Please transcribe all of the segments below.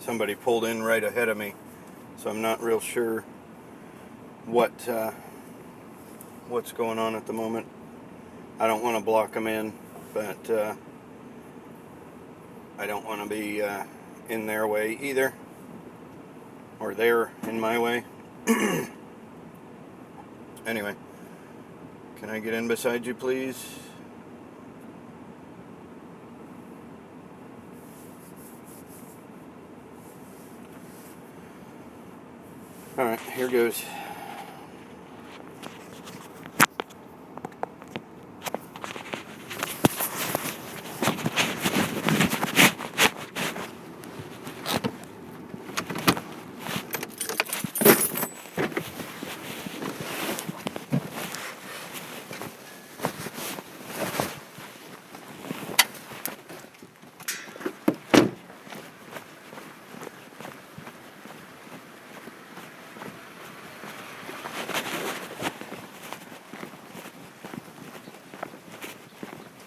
Somebody pulled in right ahead of me, so I'm not real sure what's going on at the moment. I don't want to block them in, but I don't want to be in their way either, or they're in my way. Anyway, can I get in beside you, please? Alright, here goes.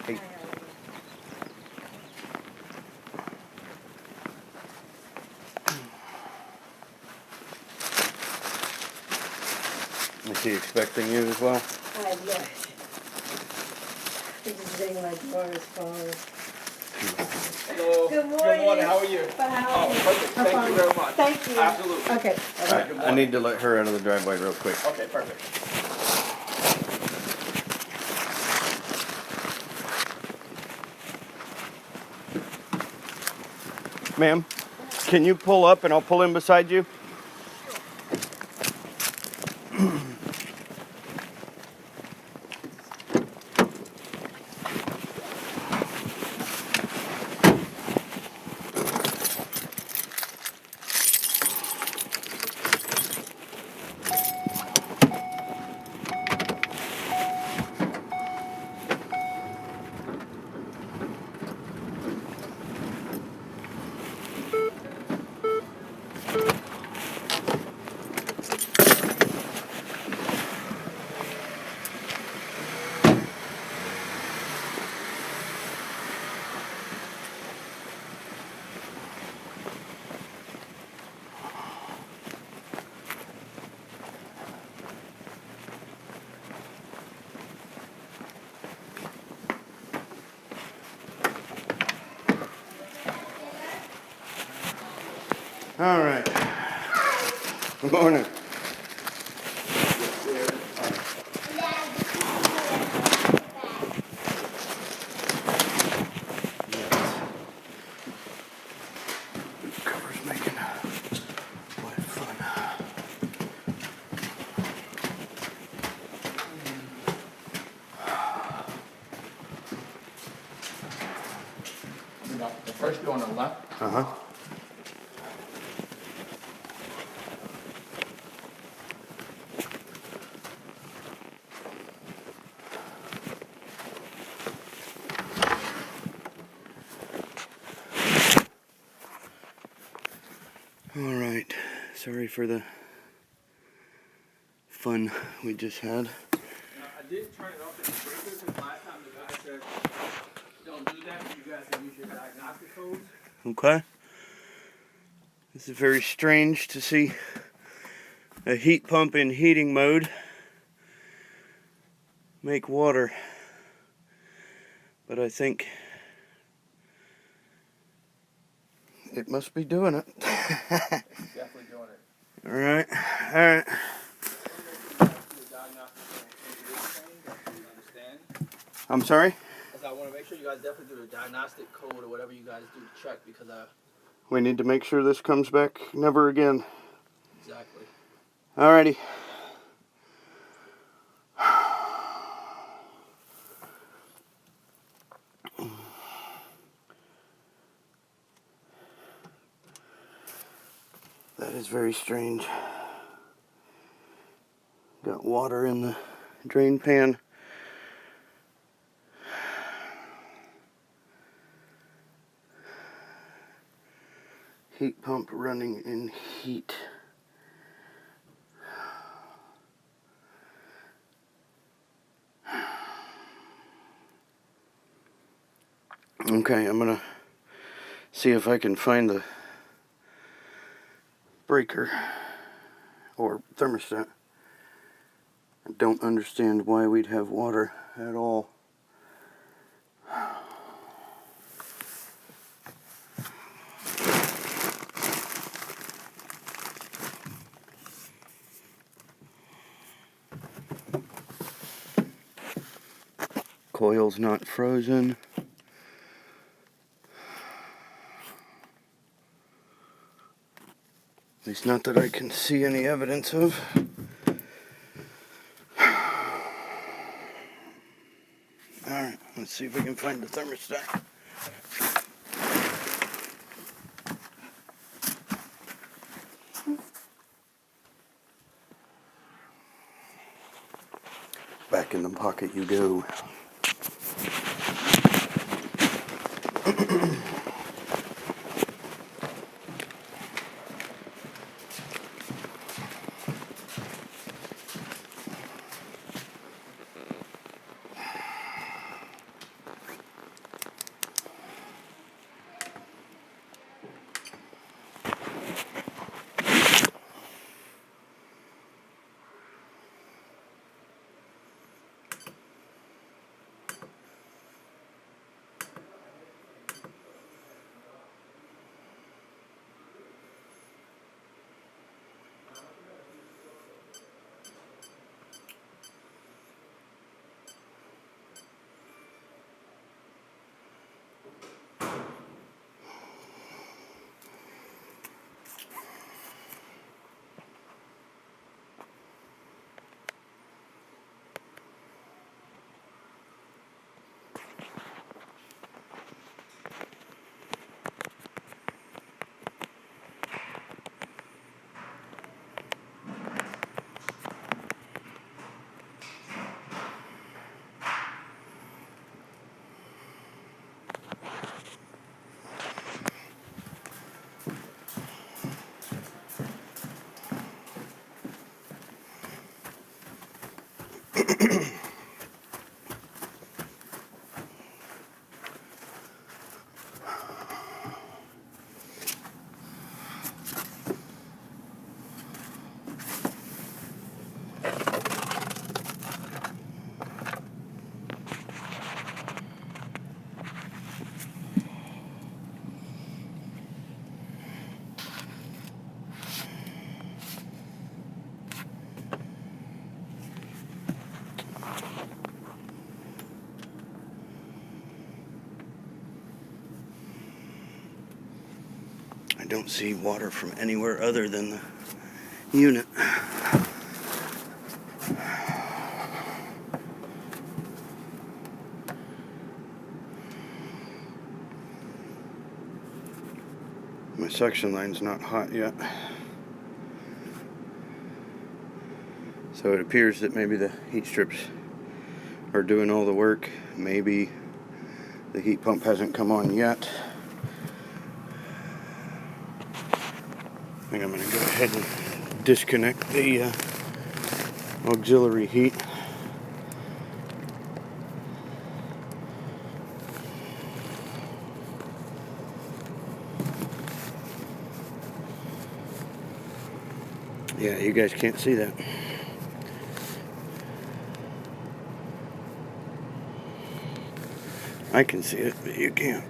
Hey. Is he expecting you as well? Yes. He's just getting my door as far as... Hello. Good morning. Good morning. How are you? How are you? Perfect. Thank you very much. Thank you. Absolutely. Okay. Alright, I need to let her out of the driveway real quick. Okay, perfect. Ma'am, can you pull up and I'll pull in beside you? All right. Good morning. Cover's making life fun. The first door on the left. Uh-huh. All right. Sorry for the fun we just had. I did turn it off in the breaker because last time the guy said don't do that. You guys can use your diagnostic codes. Okay. This is very strange to see a heat pump in heating mode make water. But I think it must be doing it. It's definitely doing it. All right. All right. I'm sorry? I want to make sure you guys definitely do the diagnostic code or whatever you guys do to check because We need to make sure this comes back never again. exactly. Alrighty. That is very strange. Got water in the drain pan. Heat pump running in heat. Okay, I'm gonna see if I can find the breaker or thermostat. I don't understand why we'd have water at all. Coil's not frozen. At least not that I can see any evidence of. Alright, let's see if we can find the thermostat. Back in the pocket you go. I don't see water from anywhere other than the unit. My suction line's not hot yet. So it appears that maybe the heat strips are doing all the work. Maybe the heat pump hasn't come on yet. I think I'm going to go ahead and disconnect the auxiliary heat. Yeah, you guys can't see that. I can see it, but you can't.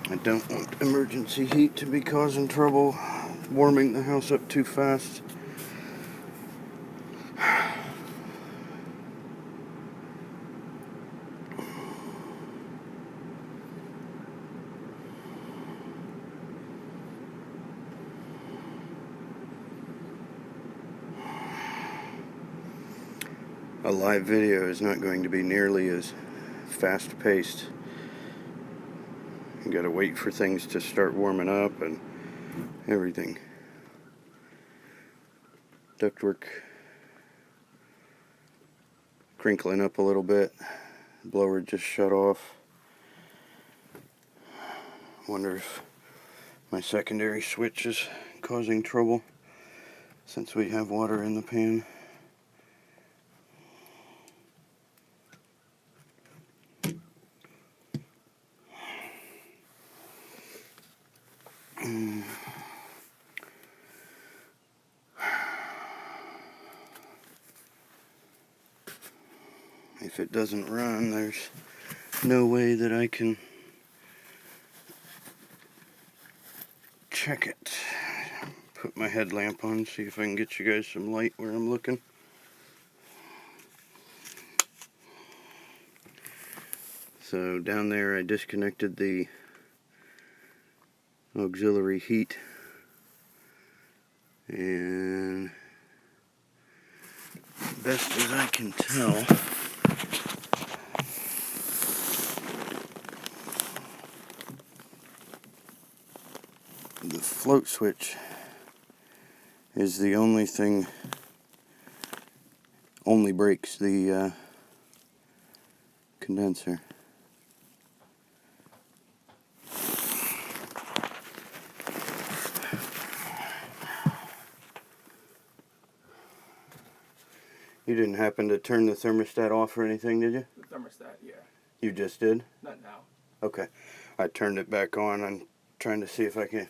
I don't want emergency heat to be causing trouble, warming the house up too fast. A live video is not going to be nearly as fast-paced. You gotta wait for things to start warming up and everything. Ductwork crinkling up a little bit. Blower just shut off. Wonder if my secondary switch is causing trouble since we have water in the pan. if it doesn't run, there's no way that I can check it. Put my headlamp on, see if I can get you guys some light where I'm looking. So down there I disconnected the auxiliary heat, and best as I can tell, the float switch is the only thing, only breaks the condenser. You didn't happen to turn the thermostat off or anything, did you? The thermostat, yeah. You just did? Not now. Okay. I turned it back on. I'm trying to see if I can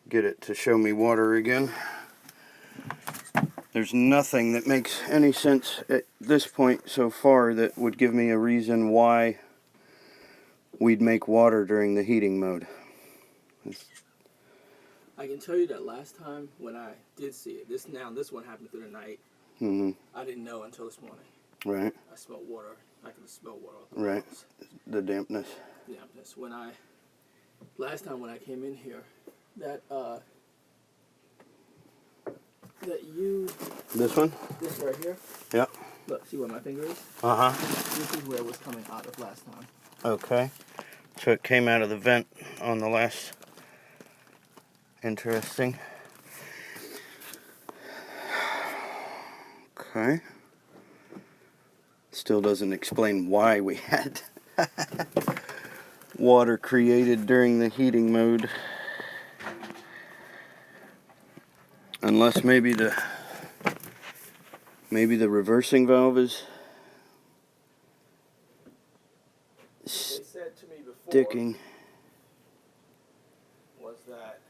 get it to show me water again. There's nothing that makes any sense at this point so far that would give me a reason why we'd make water during the heating mode. I can tell you that last time when I did see it, this one happened through the night. Mm-hmm. I didn't know until this morning. Right. I smelled water. I could smell water off the Right. walls. The dampness. Dampness. Last time when I came in here, that This one? this right here. Yeah. Look, see where my finger is? Uh-huh. This is where it was coming out of last time. Okay. So it came out of the vent on the last. Interesting. Okay. Still doesn't explain why we had water created during the heating mode. Unless maybe the reversing valve is They said to me before sticking. was that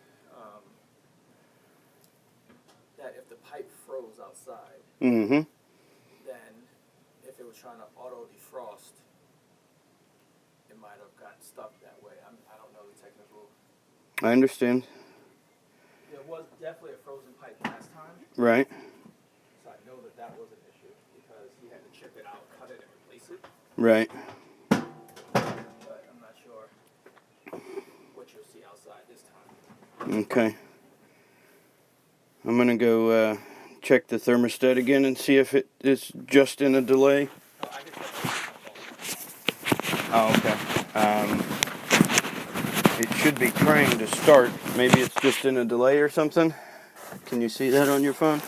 that if the pipe froze outside, Mm-hmm. then if it was trying to auto defrost, it might have gotten stuck that way. I don't know the technical. I understand. There was definitely a frozen pipe last time, Right. so I know that was an issue because he had to chip it out, cut it, and replace it. Right. But I'm not sure what you'll see outside this time. Okay. I'm gonna go check the thermostat again and see if it is just in a delay. Oh, I can Oh, okay. It should be trying to start. Maybe it's just in a delay or something. Can you see that on your phone?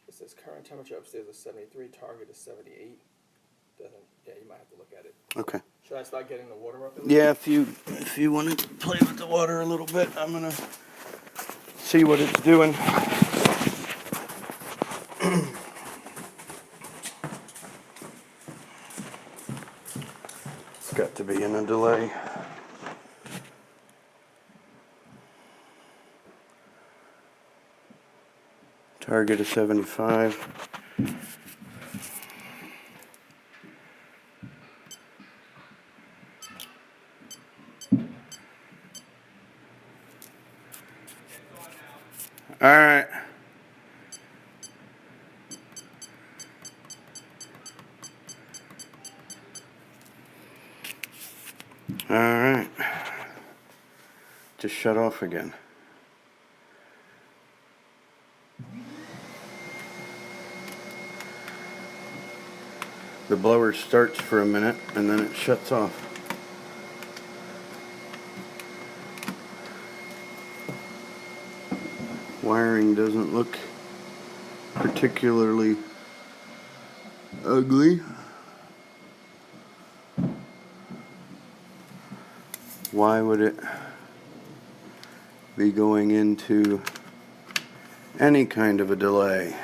It says current temperature upstairs is 73, target is 78. Yeah, you might have to look at it. Okay. Should I start getting the water up? Yeah, if you want to play with the water a little bit, I'm gonna see what it's doing. It's got to be in a delay. Target is 75. All right. All right. Just shut off again. The blower starts for a minute and then it shuts off. Wiring doesn't look particularly ugly. Why would it be going into any kind of a delay?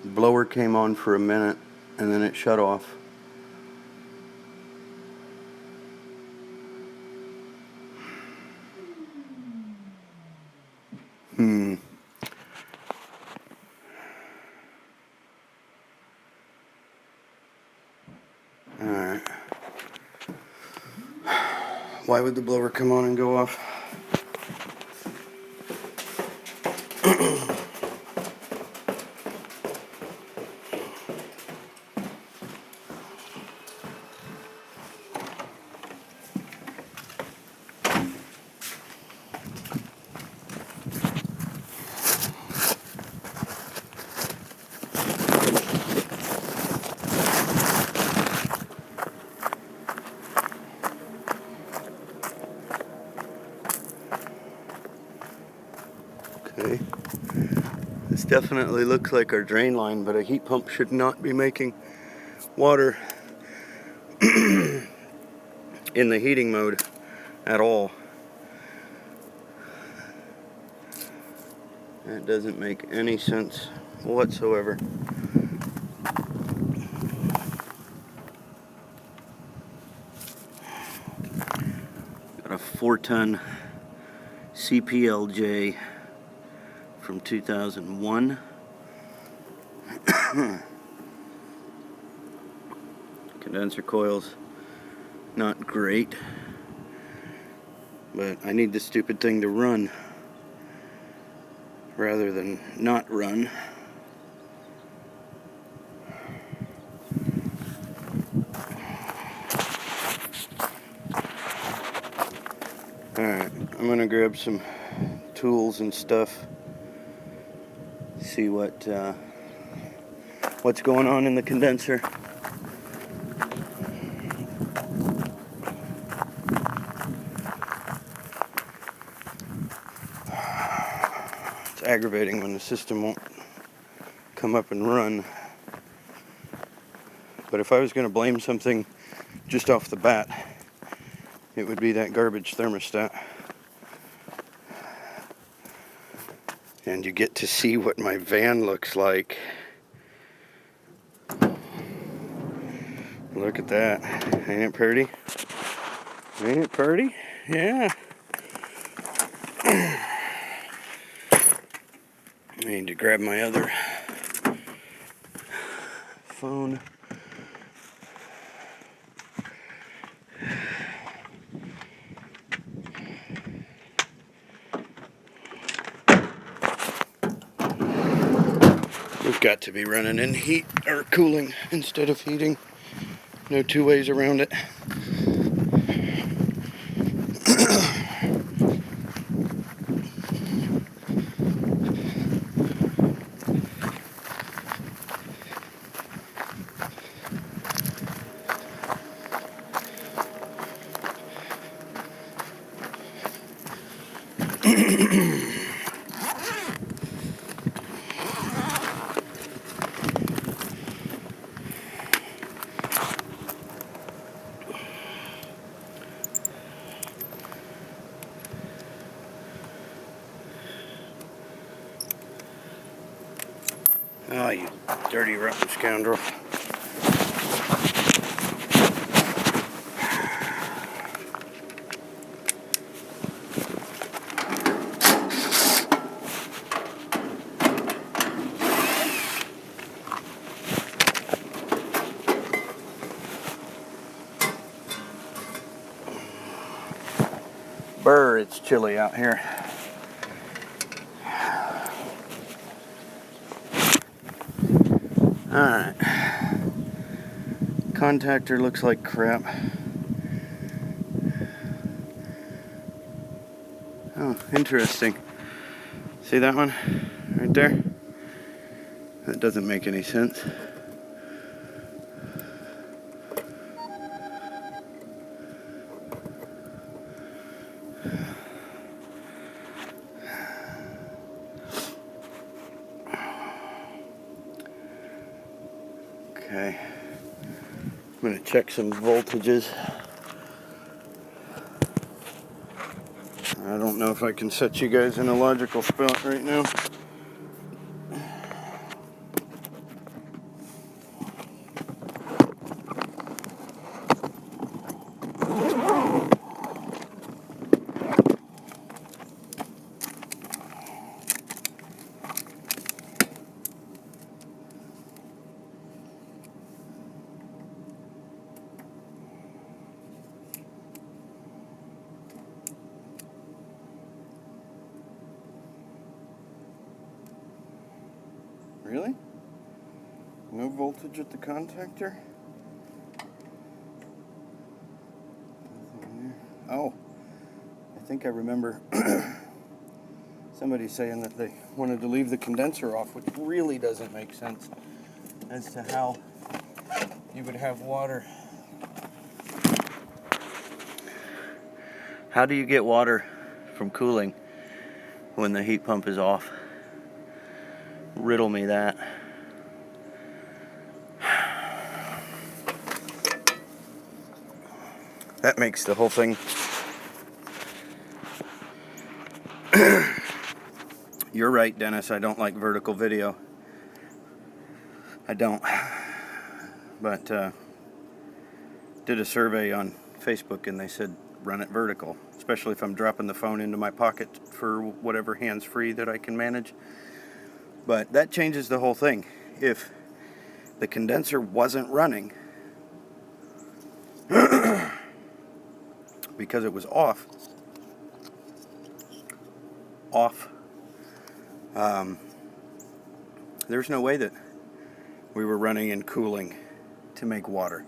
Blower came on for a minute and then it shut off. Alright. Why would the blower come on and go off? Okay. This definitely looks like our drain line, but a heat pump should not be making water in the heating mode at all. That doesn't make any sense whatsoever. Got a 4-ton CPLJ from 2001. Condenser coils, not great, but I need this stupid thing to run rather than not run. Alright, I'm gonna grab some tools and stuff, see what's going on in the condenser. It's aggravating when the system won't come up and run. But if I was going to blame something just off the bat, it would be that garbage thermostat. And you get to see what my van looks like. Look at that. Ain't it pretty? Ain't it pretty? Yeah. I need to grab my other phone. We've got to be running in heat or cooling instead of heating. No two ways around it. Oh, you dirty, rotten scoundrel. Brr, it's chilly out here. Alright. Contactor looks like crap. Oh, interesting. See that one? Right there? That doesn't make any sense. Okay. I'm going to check some voltages. I don't know if I can set you guys in a logical spot right now. Really? No voltage at the contactor? Oh, I think I remember somebody saying that they wanted to leave the condenser off, which really doesn't make sense as to how you would have water. How do you get water from cooling when the heat pump is off? Riddle me that. That makes the whole thing. You're right, Dennis. I don't like vertical video. I don't. But did a survey on Facebook and they said run it vertical, especially if I'm dropping the phone into my pocket for whatever hands-free that I can manage. But that changes the whole thing. If the condenser wasn't running because it was off, there's no way that we were running and cooling to make water.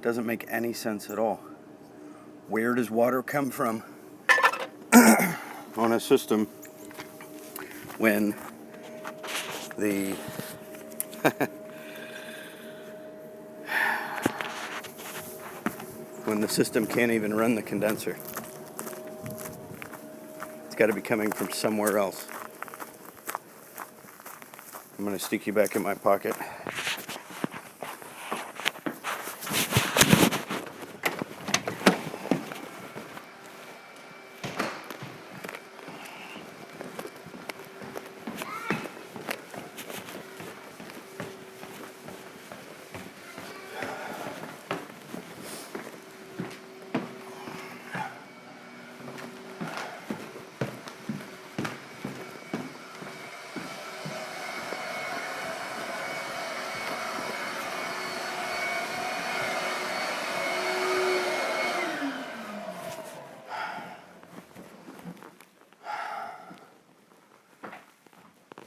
Doesn't make any sense at all. Where does water come from on a system when the when the system can't even run the condenser? It's got to be coming from somewhere else. I'm going to stick you back in my pocket.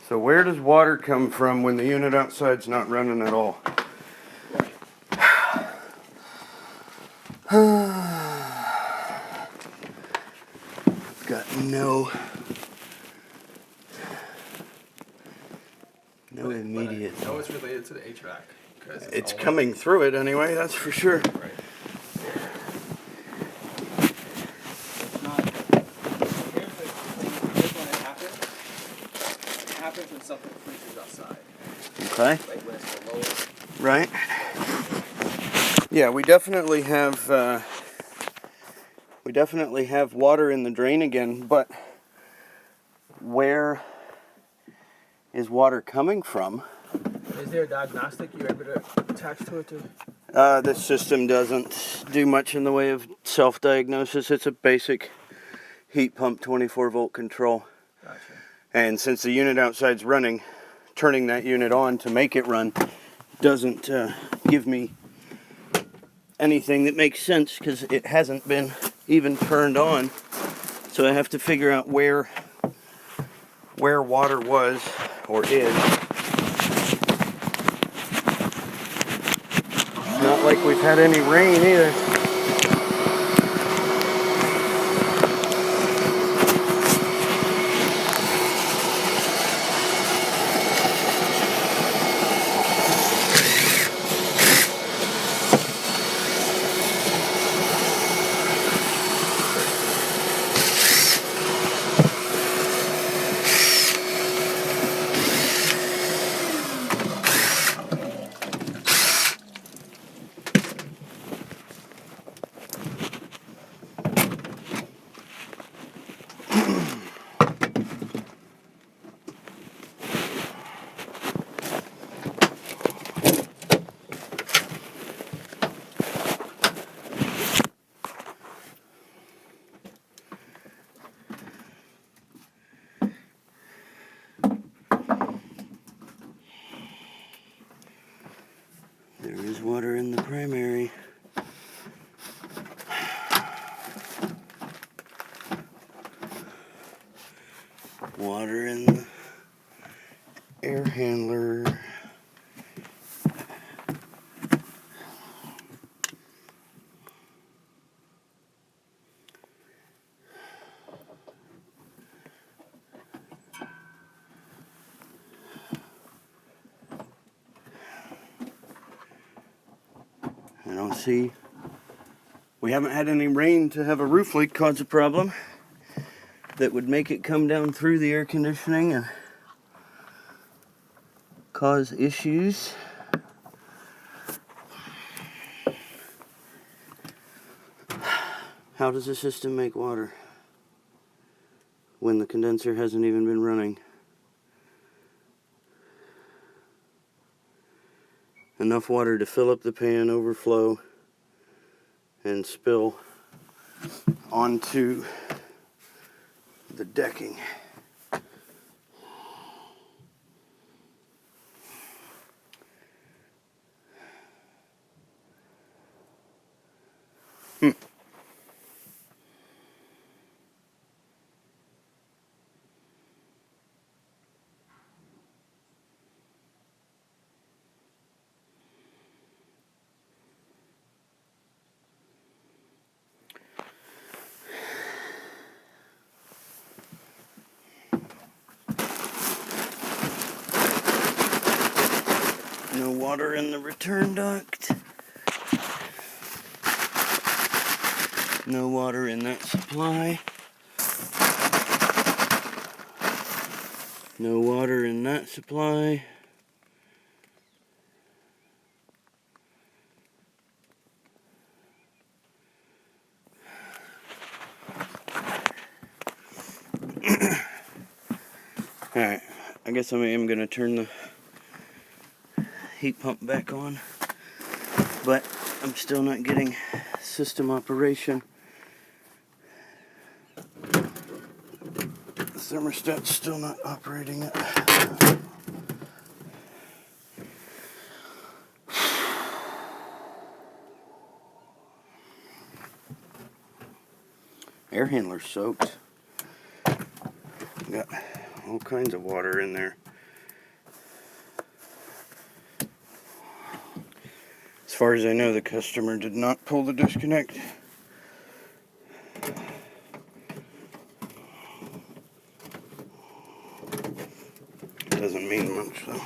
So where does water come from when the unit outside's not running at all? Got no immediate. I know it's related to the HVAC. It's coming through it anyway, that's for sure. Right. Happens when something freezes outside. Okay. Like when it's the lowest. Right. Yeah, we definitely have water in the drain again, but where is water coming from? Is there a diagnostic you're able to attach to it too? This system doesn't do much in the way of self-diagnosis. It's a basic heat pump 24-volt control. Gotcha. And since the unit outside's running, turning that unit on to make it run doesn't give me anything that makes sense because it hasn't been even turned on. So I have to figure out where water was or is. It's not like we've had any rain either. There is water in the primary. Water in the air handler. I don't see, we haven't had any rain to have a roof leak cause a problem that would make it come down through the air conditioning and cause issues. How does the system make water when the condenser hasn't even been running? Enough water to fill up the pan, overflow, and spill onto the decking. No water in the return duct. No water in that supply. No water in that supply. Alright, I guess I am going to turn the heat pump back on, but I'm still not getting system operation. The thermostat's still not operating it. Air handler's soaked. Got all kinds of water in there. As far as I know, the customer did not pull the disconnect. Doesn't mean much though.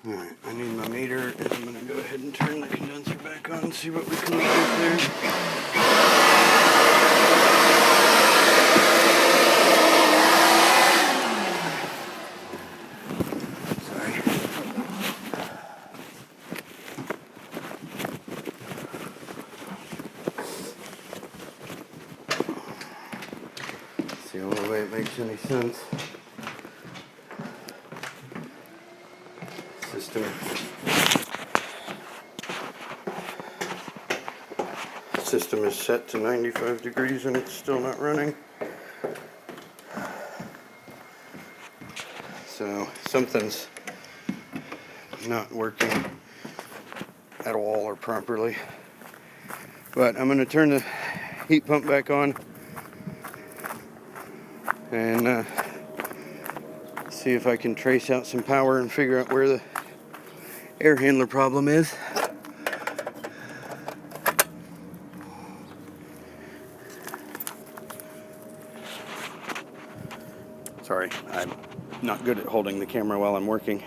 Alright, I need my meter, and I'm going to go ahead and turn the condenser back on and see what we can do there. It's the only way it makes any sense. System is set to 95 degrees and it's still not running. So something's not working at all or properly. But I'm going to turn the heat pump back on and see if I can trace out some power and figure out where the air handler problem is. Sorry, I'm not good at holding the camera while I'm working.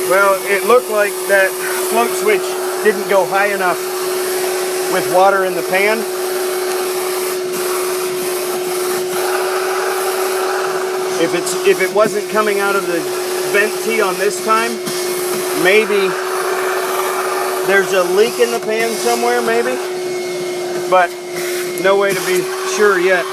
Well, it looked like that float switch didn't go high enough with water in the pan. If it wasn't coming out of the vent tee on this time, maybe there's a leak in the pan somewhere, maybe, but no way to be sure yet.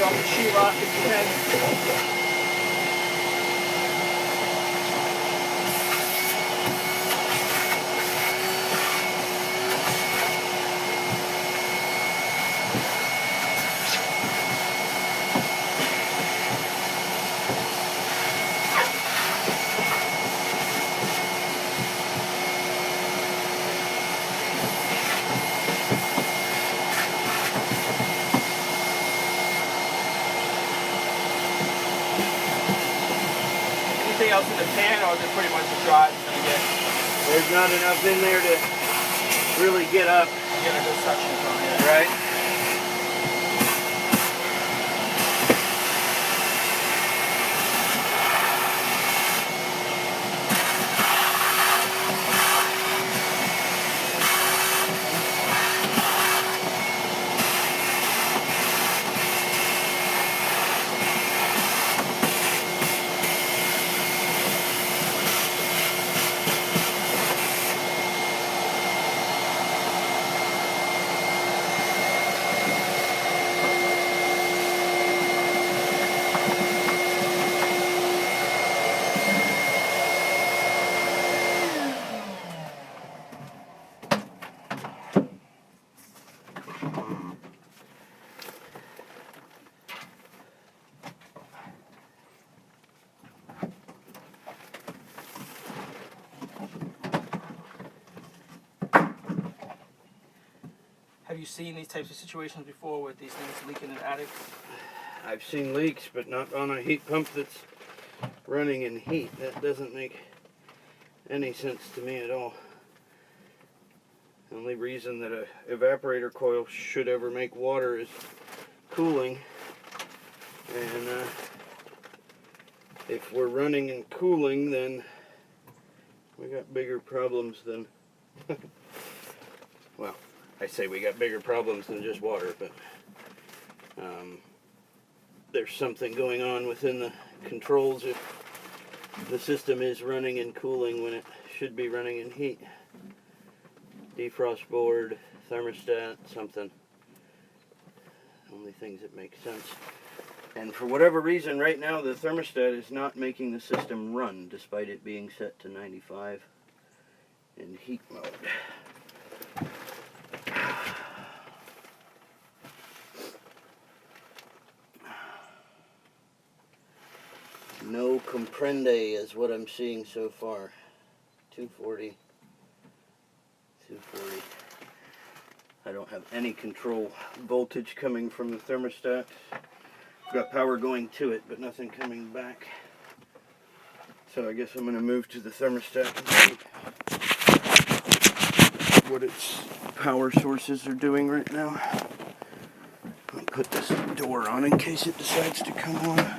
On the sheetrock if you can. Anything else in the pan, or is it pretty much dry? It's gonna get. There's not enough in there to really get up. Get a good suction from it. Right? Have you seen these types of situations before with these things leaking in attics? I've seen leaks, but not on a heat pump that's running in heat. That doesn't make any sense to me at all. The only reason that a evaporator coil should ever make water is cooling. And if we're running and cooling, then we got bigger problems than well, I say we got bigger problems than just water, but there's something going on within the controls if the system is running and cooling when it should be running in heat. Defrost board, thermostat, something. Only things that make sense. And for whatever reason, right now the thermostat is not making the system run, despite it being set to 95. in heat mode. No comprende is what I'm seeing so far. 240. 240. I don't have any control voltage coming from the thermostat. I've got power going to it, but nothing coming back. So I guess I'm going to move to the thermostat and see what its power sources are doing right now. I'll put this door on in case it decides to come on.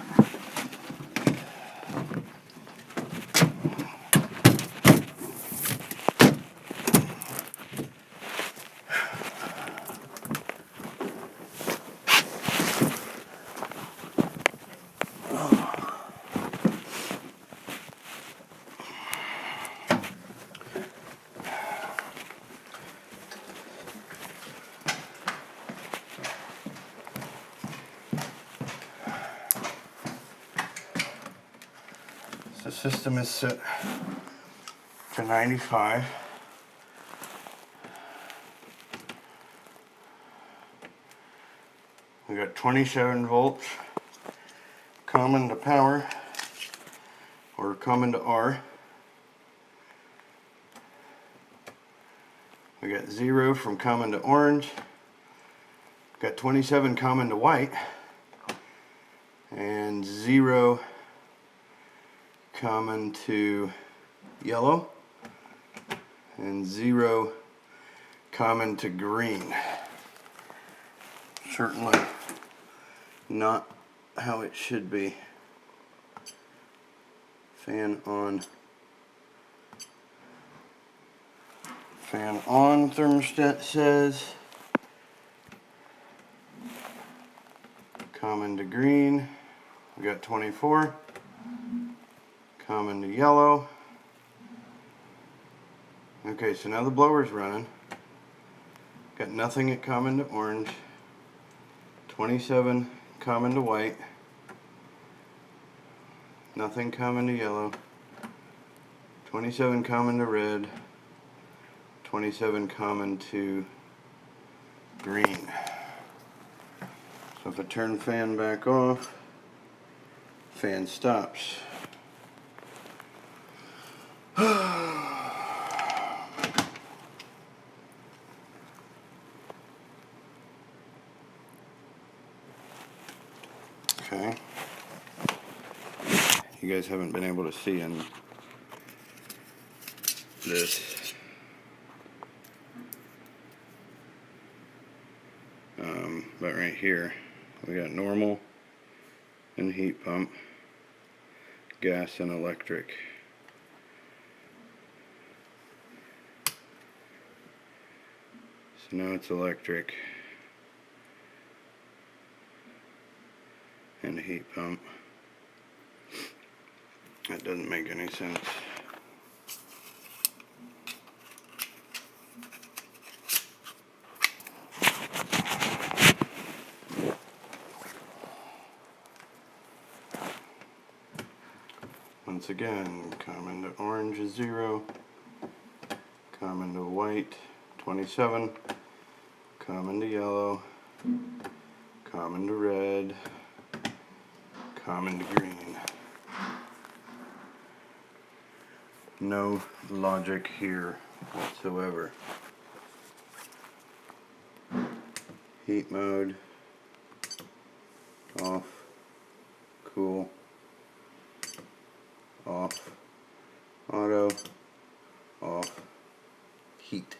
The system is set to 95. We got 27 volts common to power, or common to R. We got 0 from common to orange. Got 27 common to white, and 0 common to yellow, and 0 common to green. Certainly not how it should be. Fan on. Fan on, thermostat says. Common to green. We got 24. Common to yellow. Okay, so now the blower's running. Got nothing at common to orange. 27 common to white. Nothing common to yellow. 27 common to red. 27 common to green. So if I turn fan back off, fan stops. Okay. You guys haven't been able to see in this. But right here, we got normal and heat pump, gas and electric. So now it's electric and a heat pump. That doesn't make any sense. Once again, common to orange is 0, common to white 27, common to yellow, common to red, common to green. No logic here whatsoever. Heat mode, off, cool, off, auto, off, heat.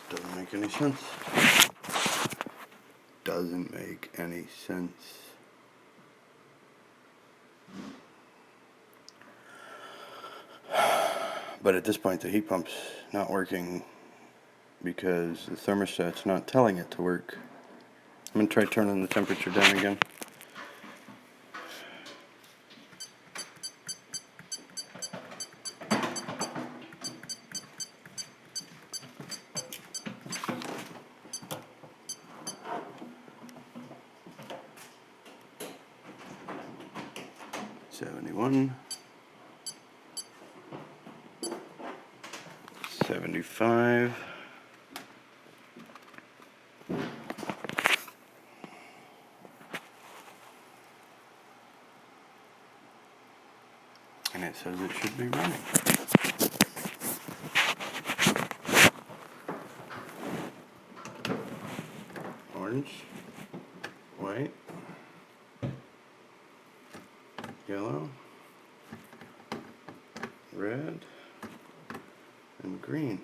Doesn't make any sense. Doesn't make any sense. But at this point the heat pump's not working because the thermostat's not telling it to work. I'm going to try turning the temperature down again. $71, $75. And it says it should be running. Orange, white, yellow, red, and green.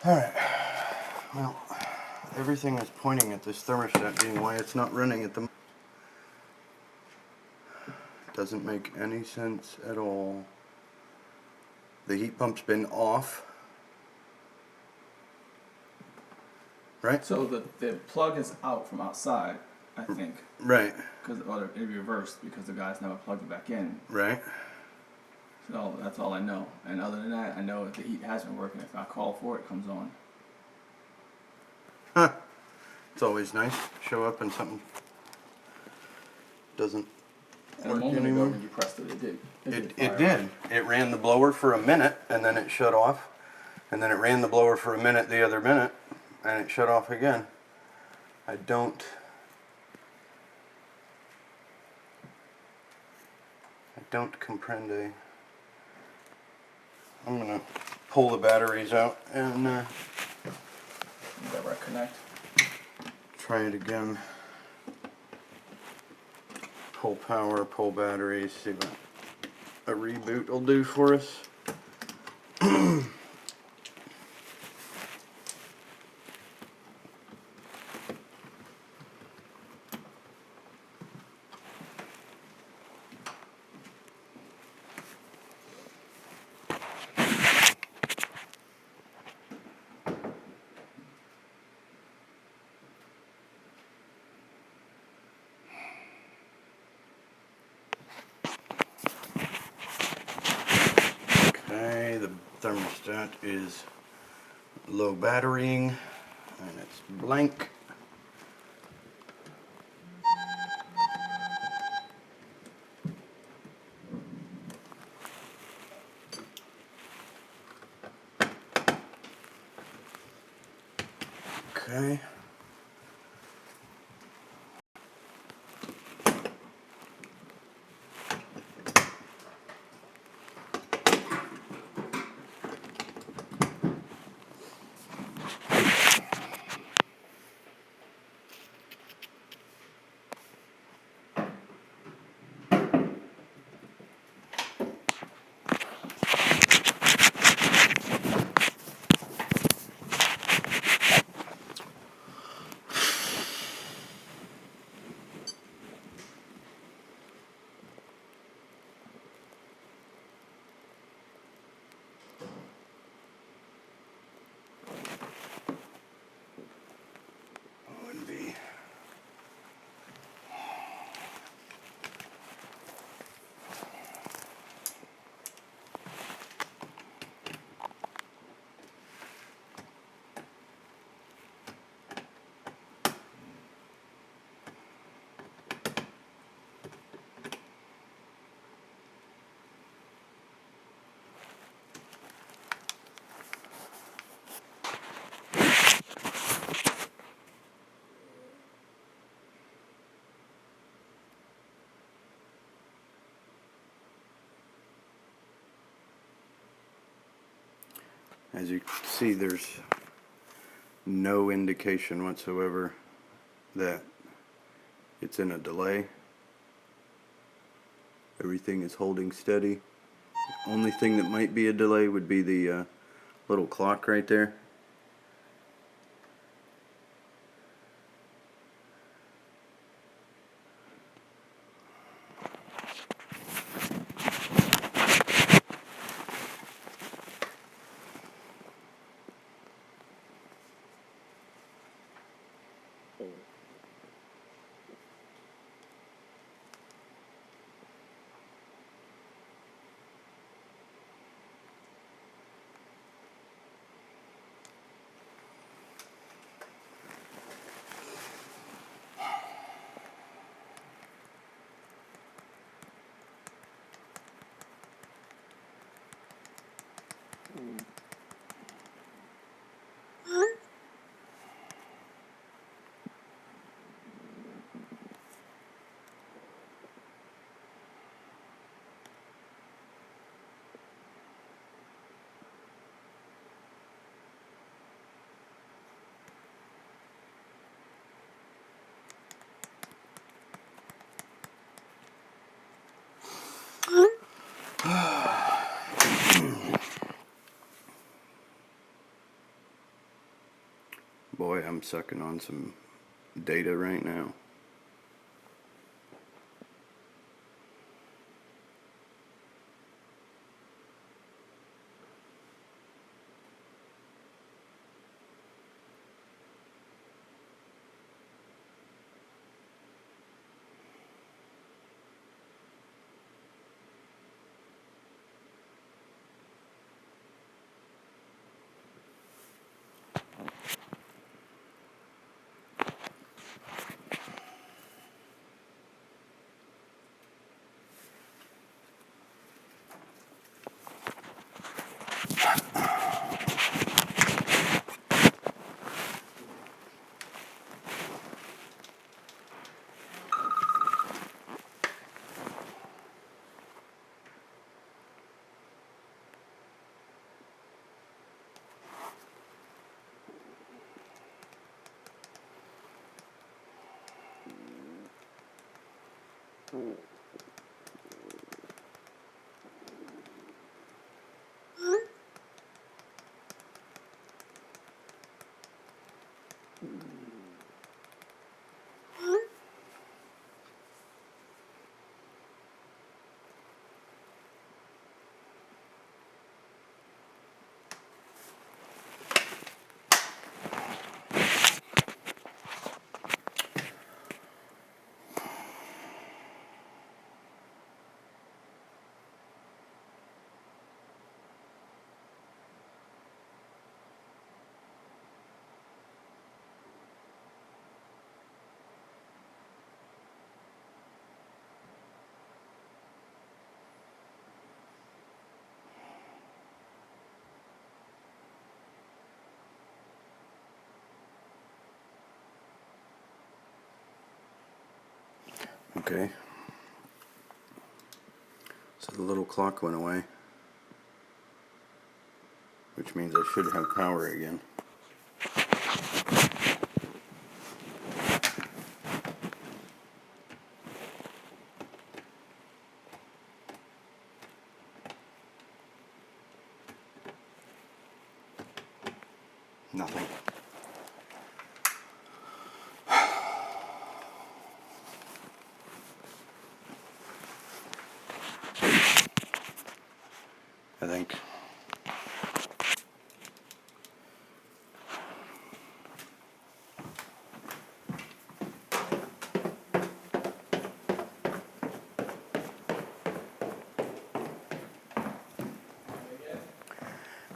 Alright, well, everything is pointing at this thermostat being why it's not running at the moment. Doesn't make any sense at all. The heat pump's been off. Right? So the plug is out from outside, I think. Right. Or it reversed because the guys never plugged it back in. Right. So that's all I know. And other than that, I know that the heat has been working. If I call for it, it comes on. Huh. It's always nice to show up and something doesn't And a work moment anymore. ago when you pressed it, it did. It did. It ran the blower for a minute and then it shut off. And then it ran the blower for a minute the other minute and it shut off again. I don't comprende. I'm gonna pull the batteries out and Never connect. try it again. Pull power, pull batteries, see what a reboot will do for us. Okay, the thermostat is low batterying and it's blank. Okay. Would be as you can see, there's no indication whatsoever that it's in a delay. Everything is holding steady. Only thing that might be a delay would be the little clock right there. Boy, I'm sucking on some data right now. Okay. So the little clock went away, which means I should have power again. Nothing. I think.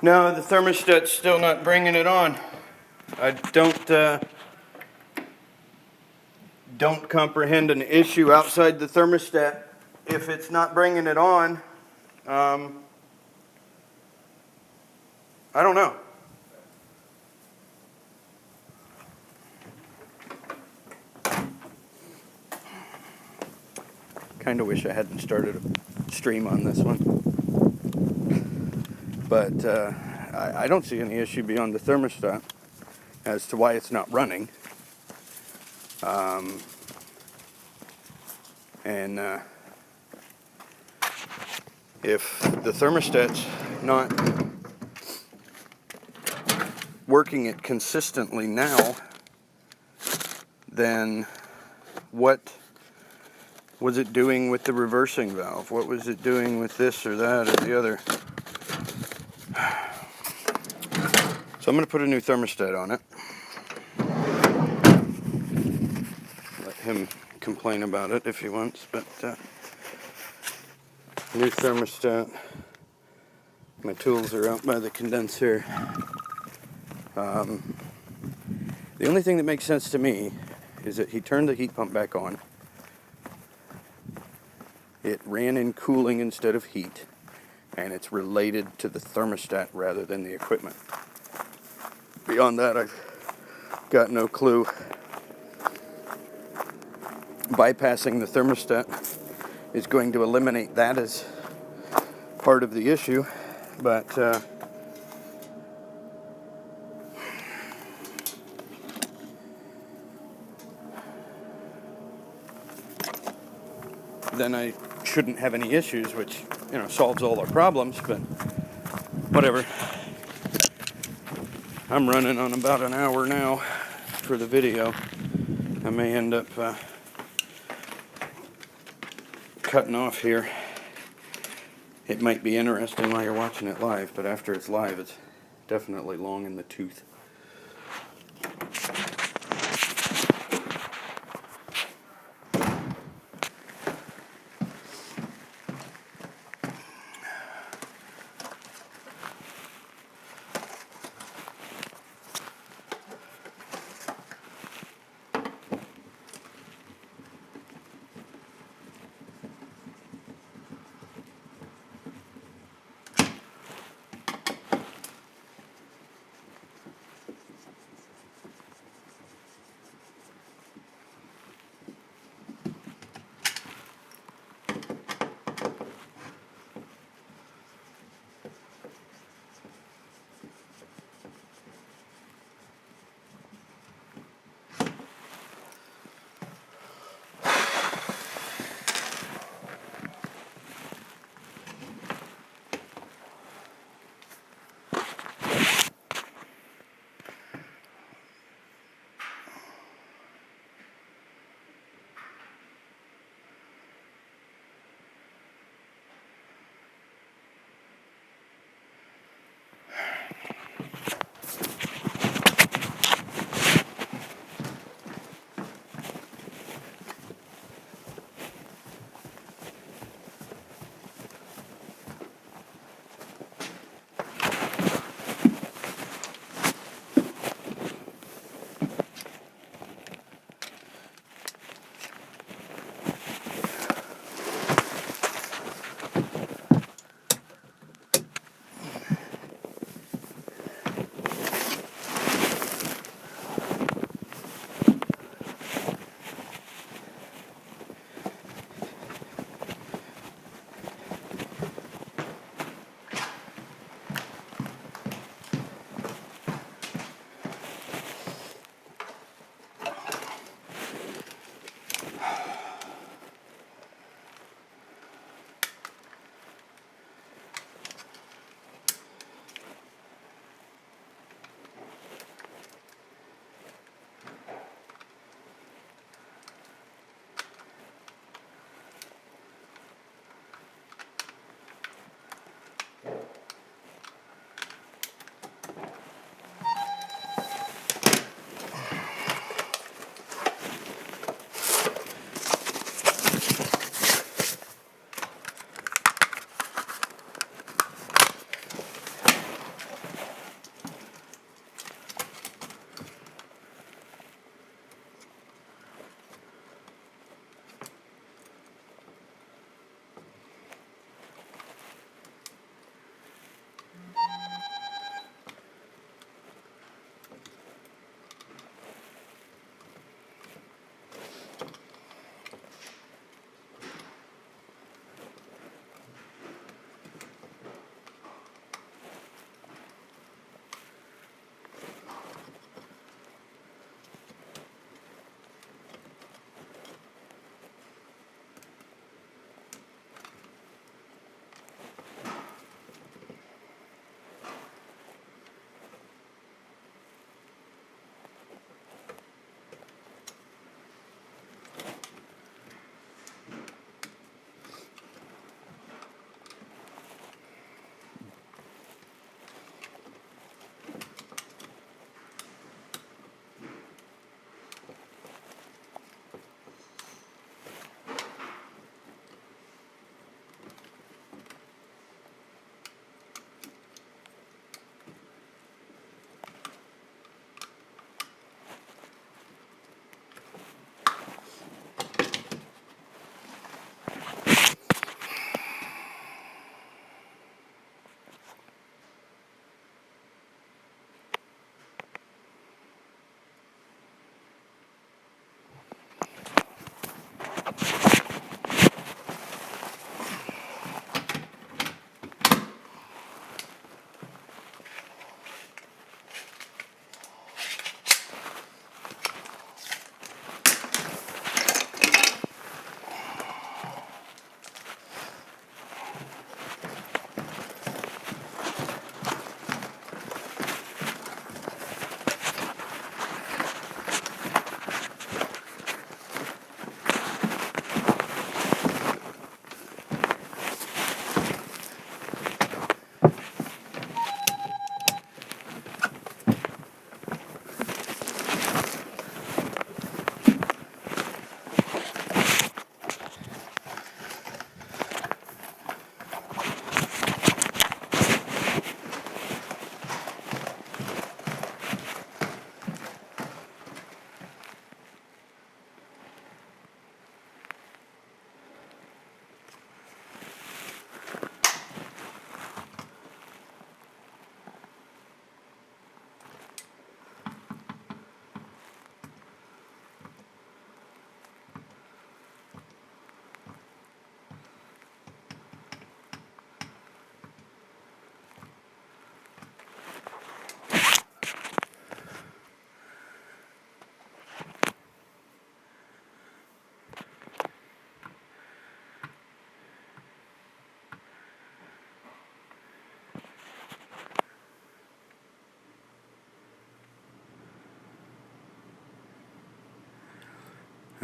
No, the thermostat's still not bringing it on. I don't comprehend an issue outside the thermostat. If it's not bringing it on, I don't know. Kind of wish I hadn't started a stream on this one. But I don't see any issue beyond the thermostat. as to why it's not running. And if the thermostat's not working it consistently now, then what was it doing with the reversing valve? What was it doing with this or that or the other? So I'm going to put a new thermostat on it. Let him complain about it if he wants, but new thermostat. My tools are out by the condenser. The only thing that makes sense to me is that he turned the heat pump back on. It ran in cooling instead of heat, and it's related to the thermostat rather than the equipment. Beyond that, I've got no clue. Bypassing the thermostat is going to eliminate that as part of the issue, but then I shouldn't have any issues, which, you know, solves all our problems, but whatever. I'm running on about an hour now for the video. I may end up cutting off here. It might be interesting while you're watching it live, but after it's live, it's definitely long in the tooth.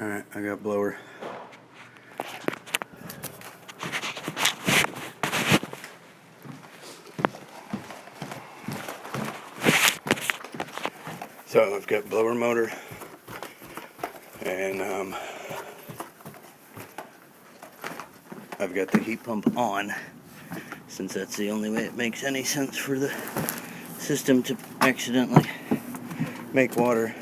Alright, I got blower. So I've got blower motor, and I've got the heat pump on, since that's the only way it makes any sense for the system to accidentally make water.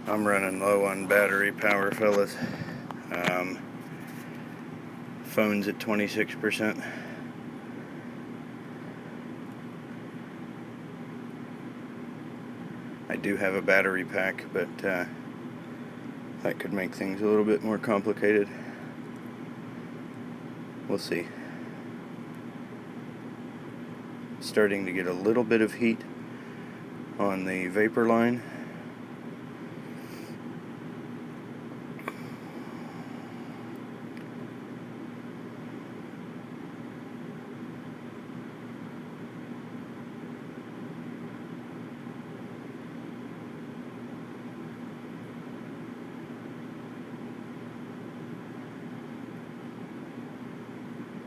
I'm running low on battery power, fellas. Phone's at 26%. I do have a battery pack, but that could make things a little bit more complicated. We'll see. Starting to get a little bit of heat on the vapor line.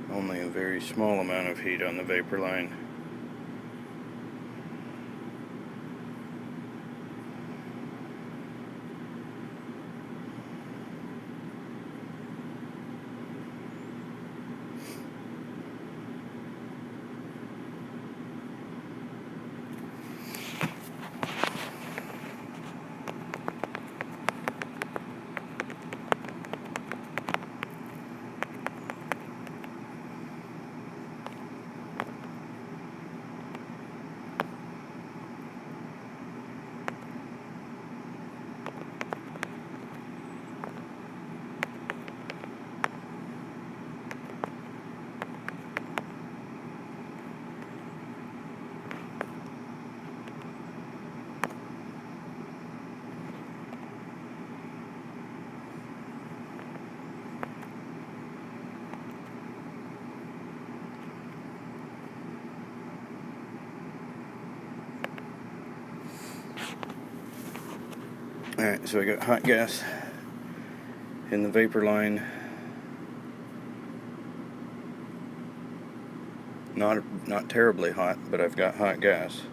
Only a very small amount of heat on the vapor line. Alright, so I got hot gas in the vapor line. Not terribly hot, but I've got hot gas.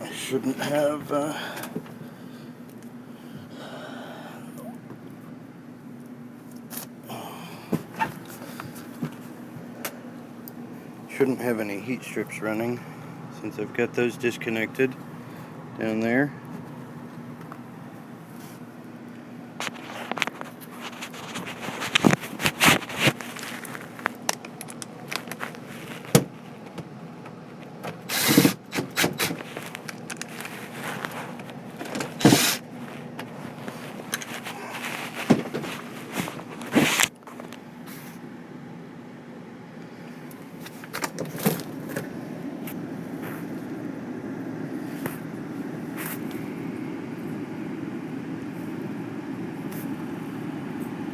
I shouldn't have any heat strips running, since I've got those disconnected down there.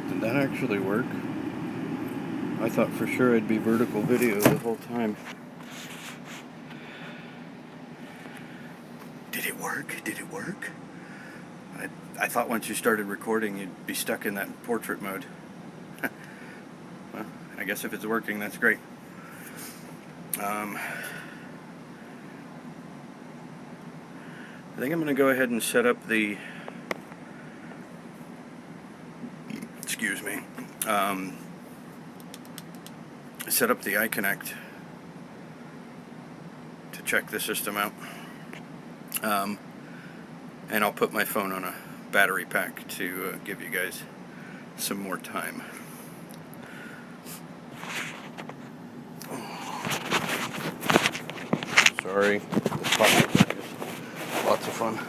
Did that actually work? I thought for sure it'd be vertical video the whole time. Did it work? Did it work? I thought once you started recording you'd be stuck in that portrait mode. Well, I guess if it's working, that's great. I think I'm going to go ahead and set up the set up the iConnect to check the system out, and I'll put my phone on a battery pack to give you guys some more time. Sorry. This pocket is lots of fun.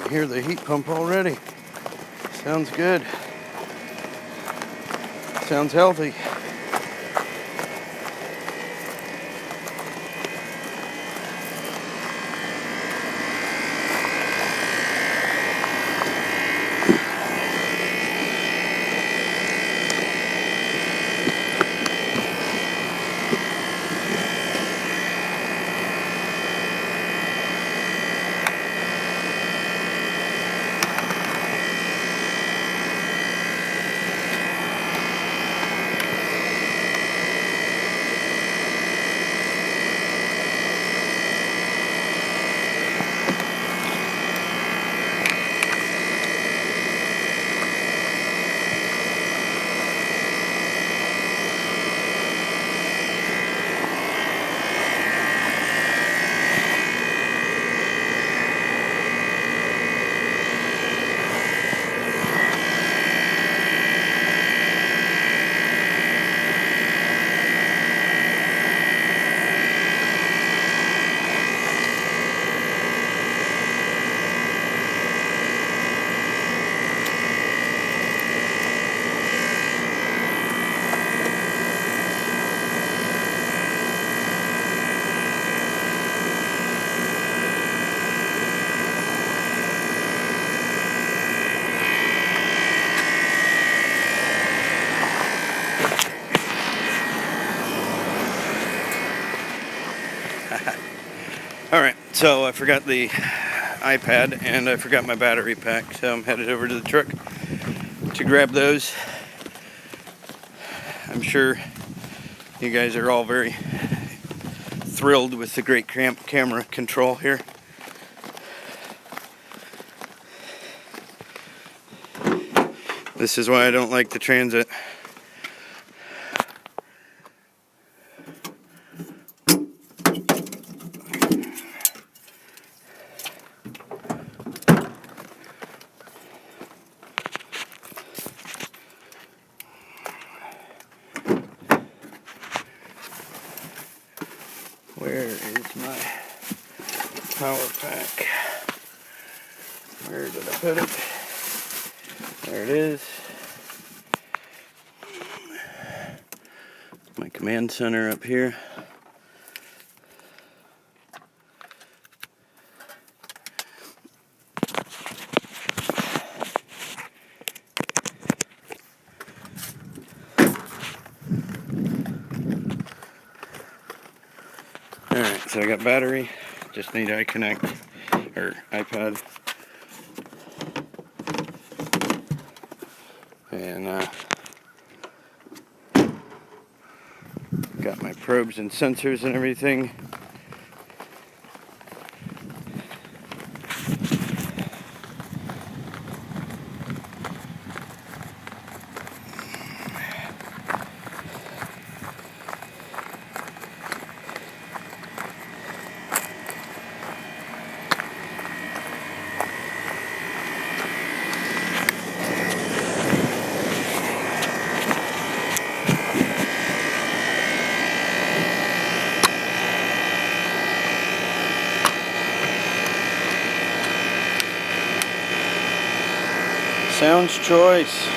Hear the heat pump already. Sounds good. Sounds healthy. Alright, so I forgot the iPad and I forgot my battery pack, so I'm headed over to the truck to grab those. I'm sure you guys are all very thrilled with the great camera control here. This is why I don't like the Transit. Where is my power pack? Where did I put it? There it is. My command center up here. Alright, so I got battery, just need iConnect, or iPad. And got my probes and sensors and everything. Sounds choice.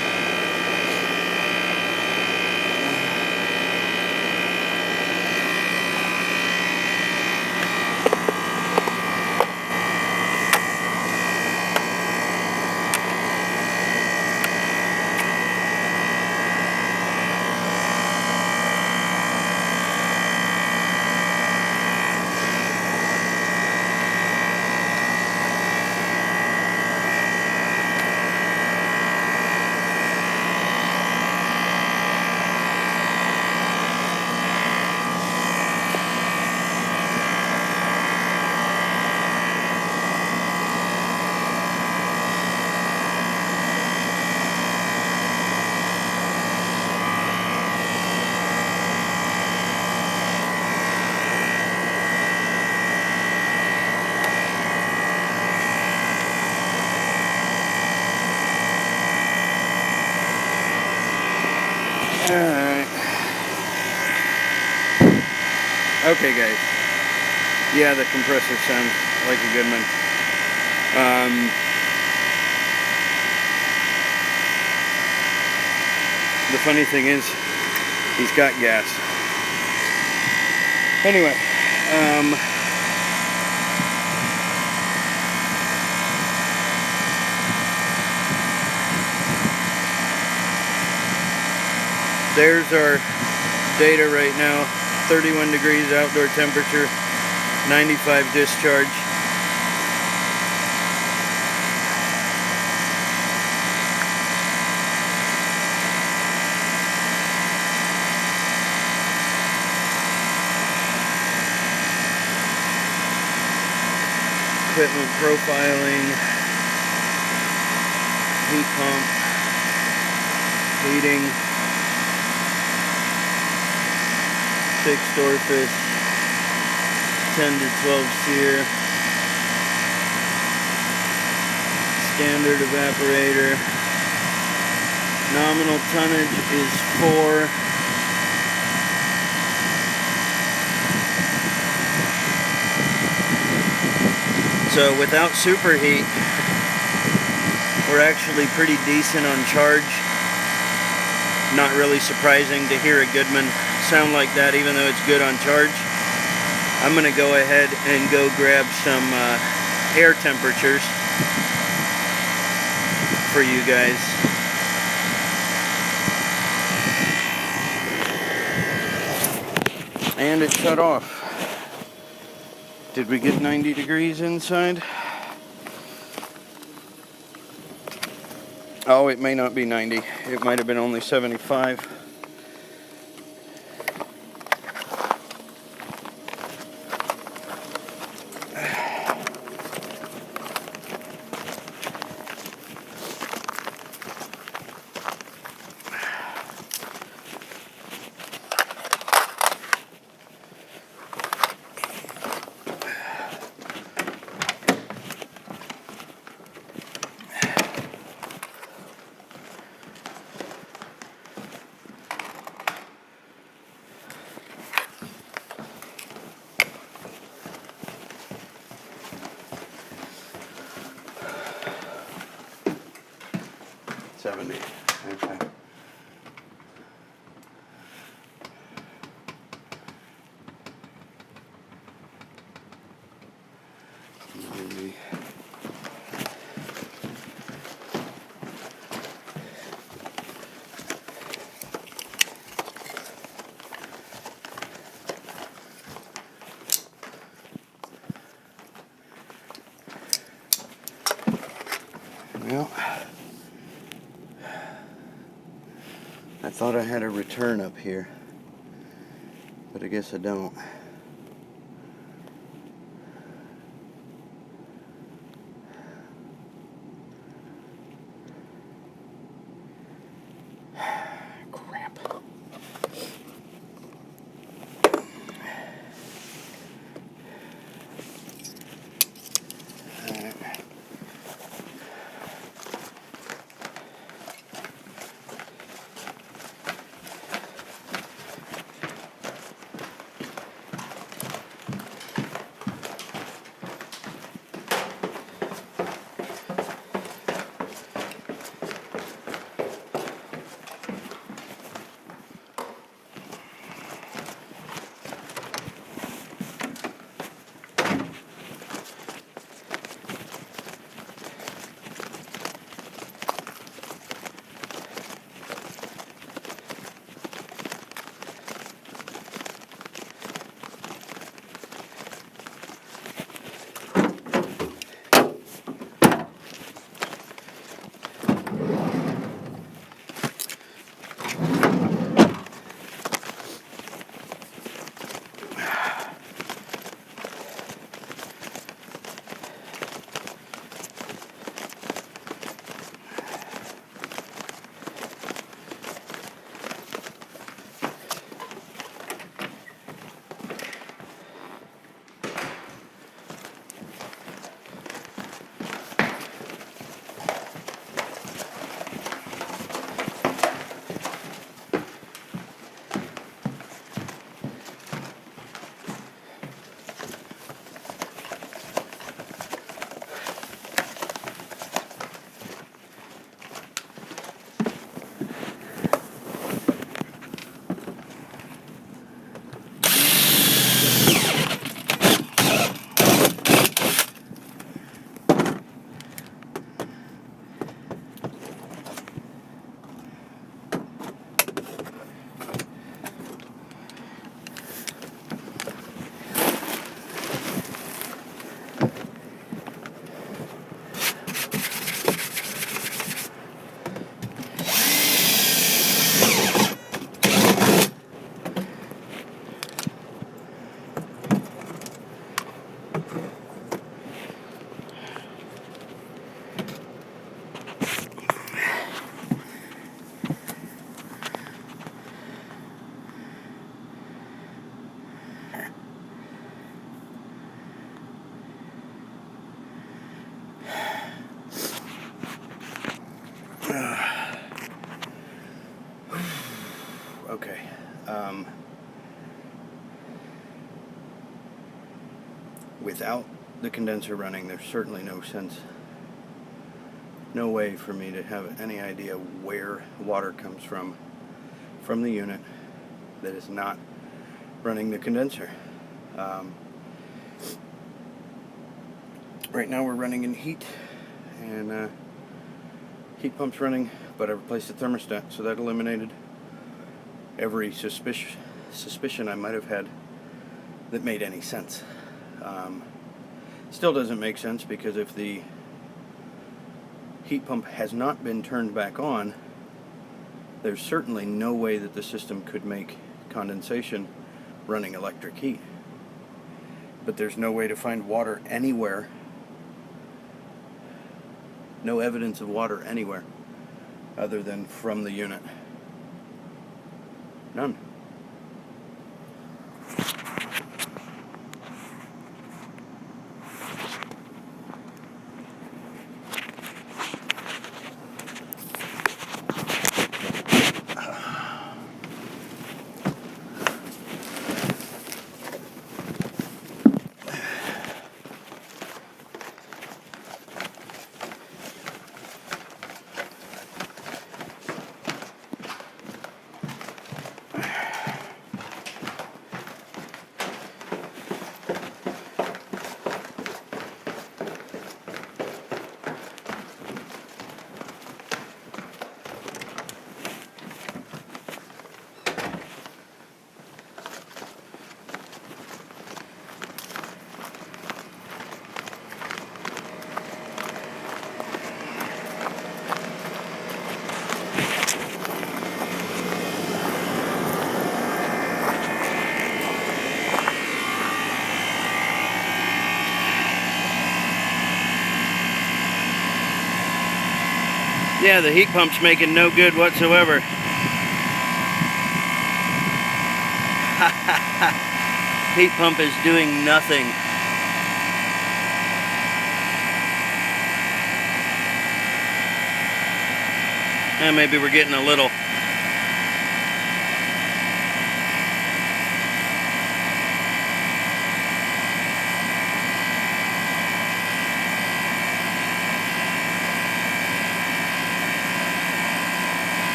Alright. Okay, guys. Yeah, the compressor sounds like a good one. The funny thing is, he's got gas. Anyway, there's our data right now. 31 degrees outdoor temperature, 95 discharge. Equipment profiling, heat pump, heating, 6 storefish, 10 to 12 sear, standard evaporator, nominal tonnage is 4. So without superheat, we're actually pretty decent on charge. Not really surprising to hear a Goodman sound like that, even though it's good on charge. I'm going to go ahead and go grab some air temperatures for you guys. And it shut off. Did we get 90 degrees inside? Oh, it may not be 90. It might have been only 75. Okay. Maybe. Well, I thought I had a return up here, but I guess I don't. Crap. Without the condenser running, there's certainly no sense, no way for me to have any idea where water comes from the unit that is not running the condenser. Right now we're running in heat, and heat pump's running, but I replaced the thermostat, so that eliminated every suspicion I might have had that made any sense. Still doesn't make sense, because if the heat pump has not been turned back on, there's certainly no way that the system could make condensation running electric heat. But there's no way to find water anywhere, no evidence of water anywhere other than from the unit. None. Yeah, the heat pump's making no good whatsoever. Heat pump is doing nothing. And maybe we're getting a little.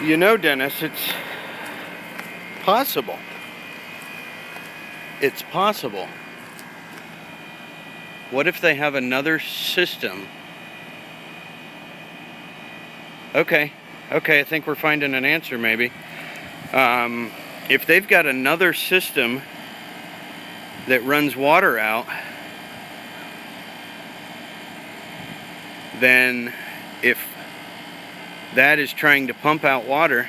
You know, Dennis, it's possible. It's possible. What if they have another system? Okay, I think we're finding an answer maybe. If they've got another system that runs water out, then if that is trying to pump out water,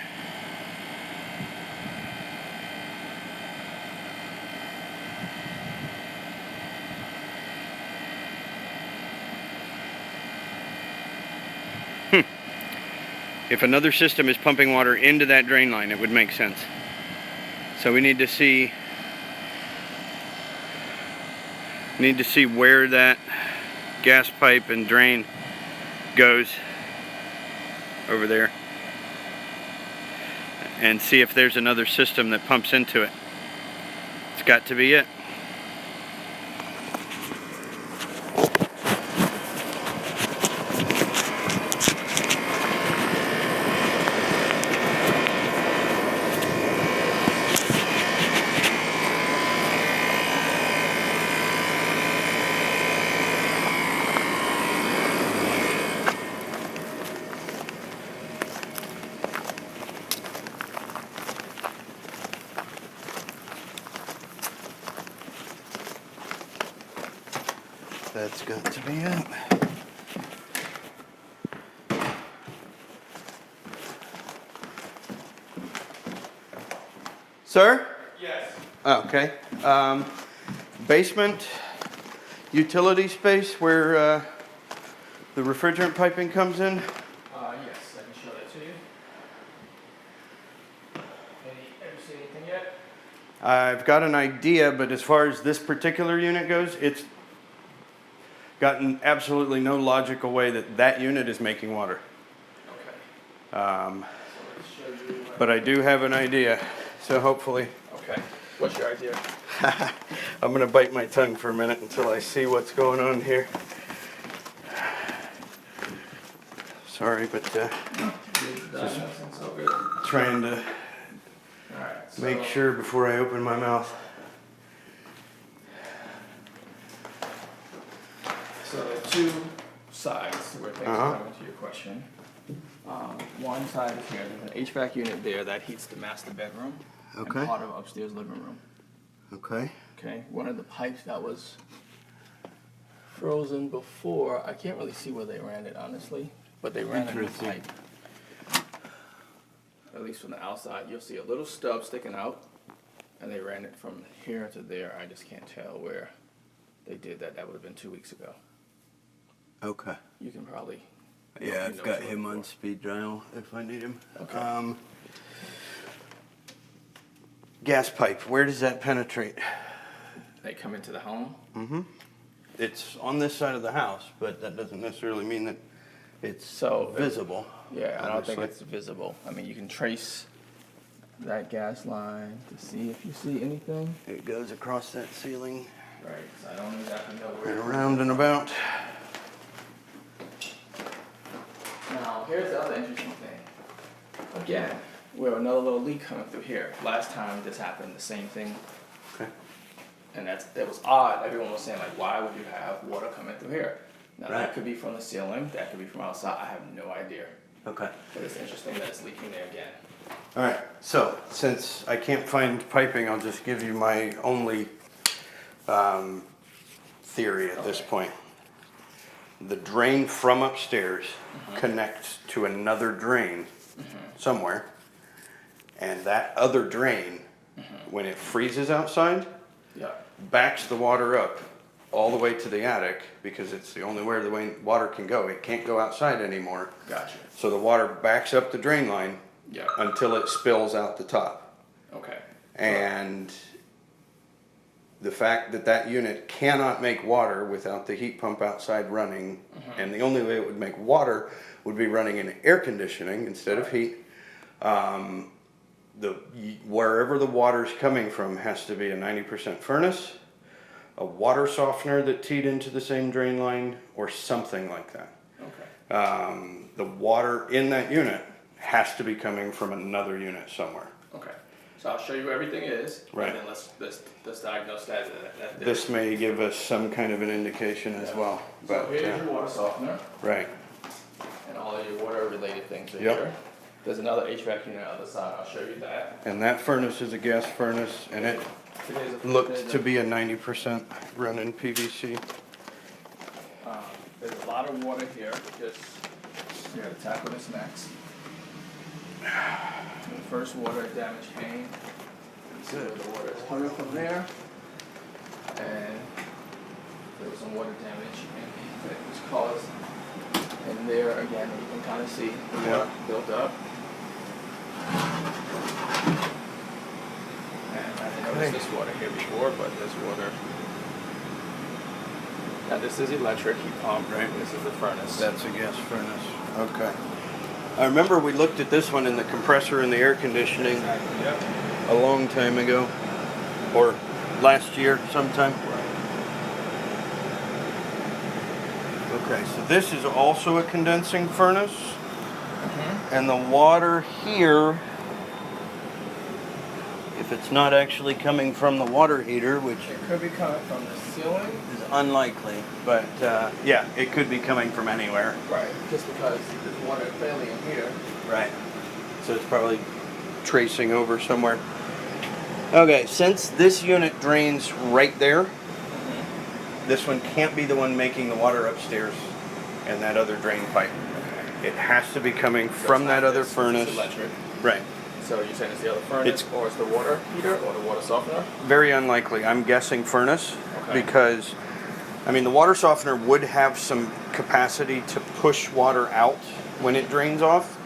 if another system is pumping water into that drain line, it would make sense. So we need to see where that gas pipe and drain goes over there, and see if there's another system that pumps into it. It's got to be it. That's got to be it. Sir? Yes. Okay. Basement utility space where the the refrigerant piping comes in? Yes, I can show that to you. Ever see anything yet? I've got an idea, but as far as this particular unit goes, it's gotten absolutely no logical way that that unit is making water. Okay. Um, So let's show you. but I do have an idea, so hopefully. Okay. What's your idea? I'm gonna bite my tongue for a minute until I see what's going on here. Sorry, but trying to make sure before I open my mouth. So there are two sides where things are coming to your question. One side is here. There's an HVAC unit there that heats the master bedroom Okay. and part of upstairs living room. Okay. Okay. One of the pipes that was frozen before, I can't really see where they ran it honestly, but they ran a new Interesting. pipe. At least from the outside, you'll see a little stub sticking out, and they ran it from here to there. I just can't tell where they did that. That would have been 2 weeks ago. Okay. You can probably. Yeah, I've know got what him you're on looking speed dial if I need him. Okay. Gas pipe, where does that penetrate? for. They come into the home. Mm-hmm. It's on this side of the house, but that doesn't necessarily mean that it's So visible. Yeah, I don't think obviously. it's visible. I mean, you can trace that gas line to see if you see anything. It goes across that ceiling Right. So I don't exactly know where. and around and about. Now, here's the other interesting thing. Again, we have another little leak coming through here. Last time this happened, the same thing, Okay. and that was odd. Everyone was saying like, why would you have water coming through here? Now Right. that could be from the ceiling, that could be from outside. I have no idea. Okay. But it's interesting that it's leaking there again. All right. So since I can't find piping, I'll just give you my only theory at this Okay. point. The drain from upstairs connects to another drain somewhere, and that other drain, when it freezes outside, Yeah. backs the water up all the way to the attic because it's the only way the way water can go. It can't go outside anymore. Gotcha. So the water backs up the drain line Yeah. until it spills out the top. Okay. And the fact that that unit cannot make water without the heat pump outside running, and the only way it would make water would be running in air conditioning instead of heat. Wherever the water's coming from has to be a 90% furnace, a water softener that teed into the same drain line, or something like that. Okay. The water in that unit has to be coming from another unit somewhere. Okay. So I'll show you where everything is. Right. And then let's diagnose that. This may give us some kind of an indication as well. But So here's your water softener right. and all of your water related things are Yep. here. There's another HVAC unit on the other side. I'll show you that. And that furnace is a gas furnace, and it looked to be a 90% running PVC. There's a lot of water here. Just here to tackle this next. The first water damage came. You see where the water is coming from there. And there was some water damage that was caused. And there again, you can kind of see the water built up. And I didn't notice this water here before, but this water. Now this is electric heat pump, right? This is the furnace. That's a gas furnace. Okay. I remember we looked at this one in the compressor and the air conditioning Exactly, yep. a long time ago, or last year sometime. Okay, so this is also a condensing furnace, and the water here, if it's not actually coming from the water heater, which It could be coming from the ceiling. is unlikely, but yeah, it could be coming from anywhere. Right. Just because there's water clearly in here. Right. So it's probably tracing over somewhere. Okay, since this unit drains right there, this one can't be the one making the water upstairs and that other drain pipe. It has to be coming from that other furnace. It's electric. Right. So you're saying it's the other furnace, or it's the water heater, or the water softener? Very unlikely. I'm guessing furnace Okay. because I mean, the water softener would have some capacity to push water out when it drains off,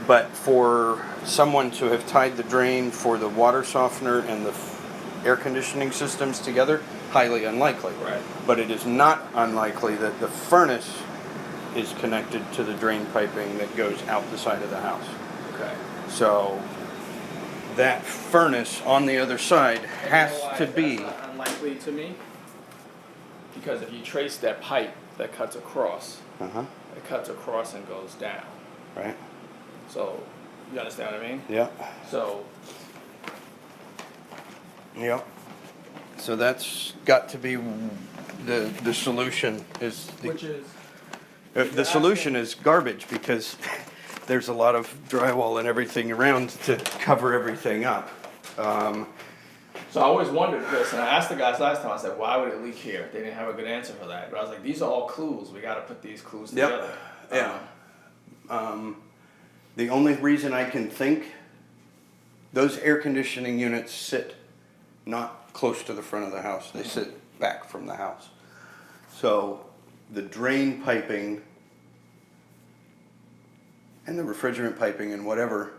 but for someone to have tied the drain for the water softener and the air conditioning systems together, highly unlikely. Right. But it is not unlikely that the furnace is connected to the drain piping that goes out the side of the house. Okay. So that furnace on the other side has You know why to be. that's not unlikely to me? Because if you trace that pipe that cuts across, Uh-huh. it cuts across and goes down. Right? So, you understand what I mean? Yeah. So, Yep. So that's got to be the solution is which is, the solution is garbage because there's a lot of drywall and everything around to cover everything up. so I always wondered this, and I asked the guys last time, I said, why would it leak here? They didn't have a good answer for that. But I was like, these are all clues. We got to put these clues Yep. together. Yeah. The only reason I can think, those air conditioning units sit not close to the front of the house. They sit back from the house. So the drain piping and the refrigerant piping and whatever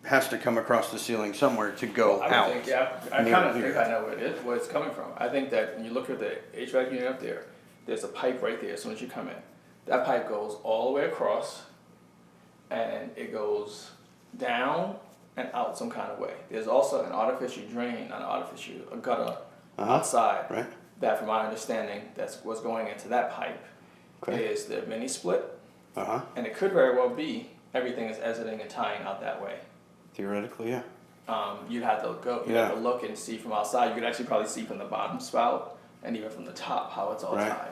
has to come across the ceiling somewhere to go I out. would think, yeah, I near kind of here. think I know where it's coming from. I think that when you look at the HVAC unit up there, there's a pipe right there as soon as you come in. That pipe goes all the way across, and it goes down and out some kind of way. There's also an artificial drain, a gutter outside. Right. That, from my understanding, that's what's going into that pipe. Okay. Is the mini split, Uh-huh. and it could very well be everything is exiting and tying out that way. Theoretically, yeah. You'd have to go. You'd Yeah. have to look and see from outside. You could actually probably see from the bottom spout and even from the top how it's all Right. tied.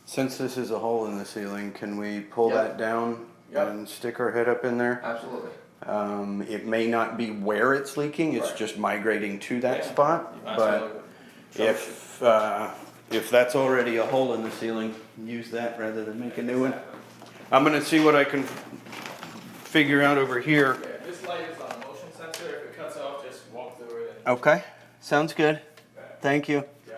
Since this is a hole in the ceiling, can we pull Yep. that down Yep. and stick our head up in there? Absolutely. It may not be where it's leaking, it's Right. just migrating to that Yeah. spot. You might as well But troubleshoot. if that's already a hole in the ceiling, use that rather than make a new one. I'm gonna see what I can figure out over here. Yeah, this light is on a motion sensor. If it cuts off, just walk through it. And, Okay, sounds good. Thank you. yeah.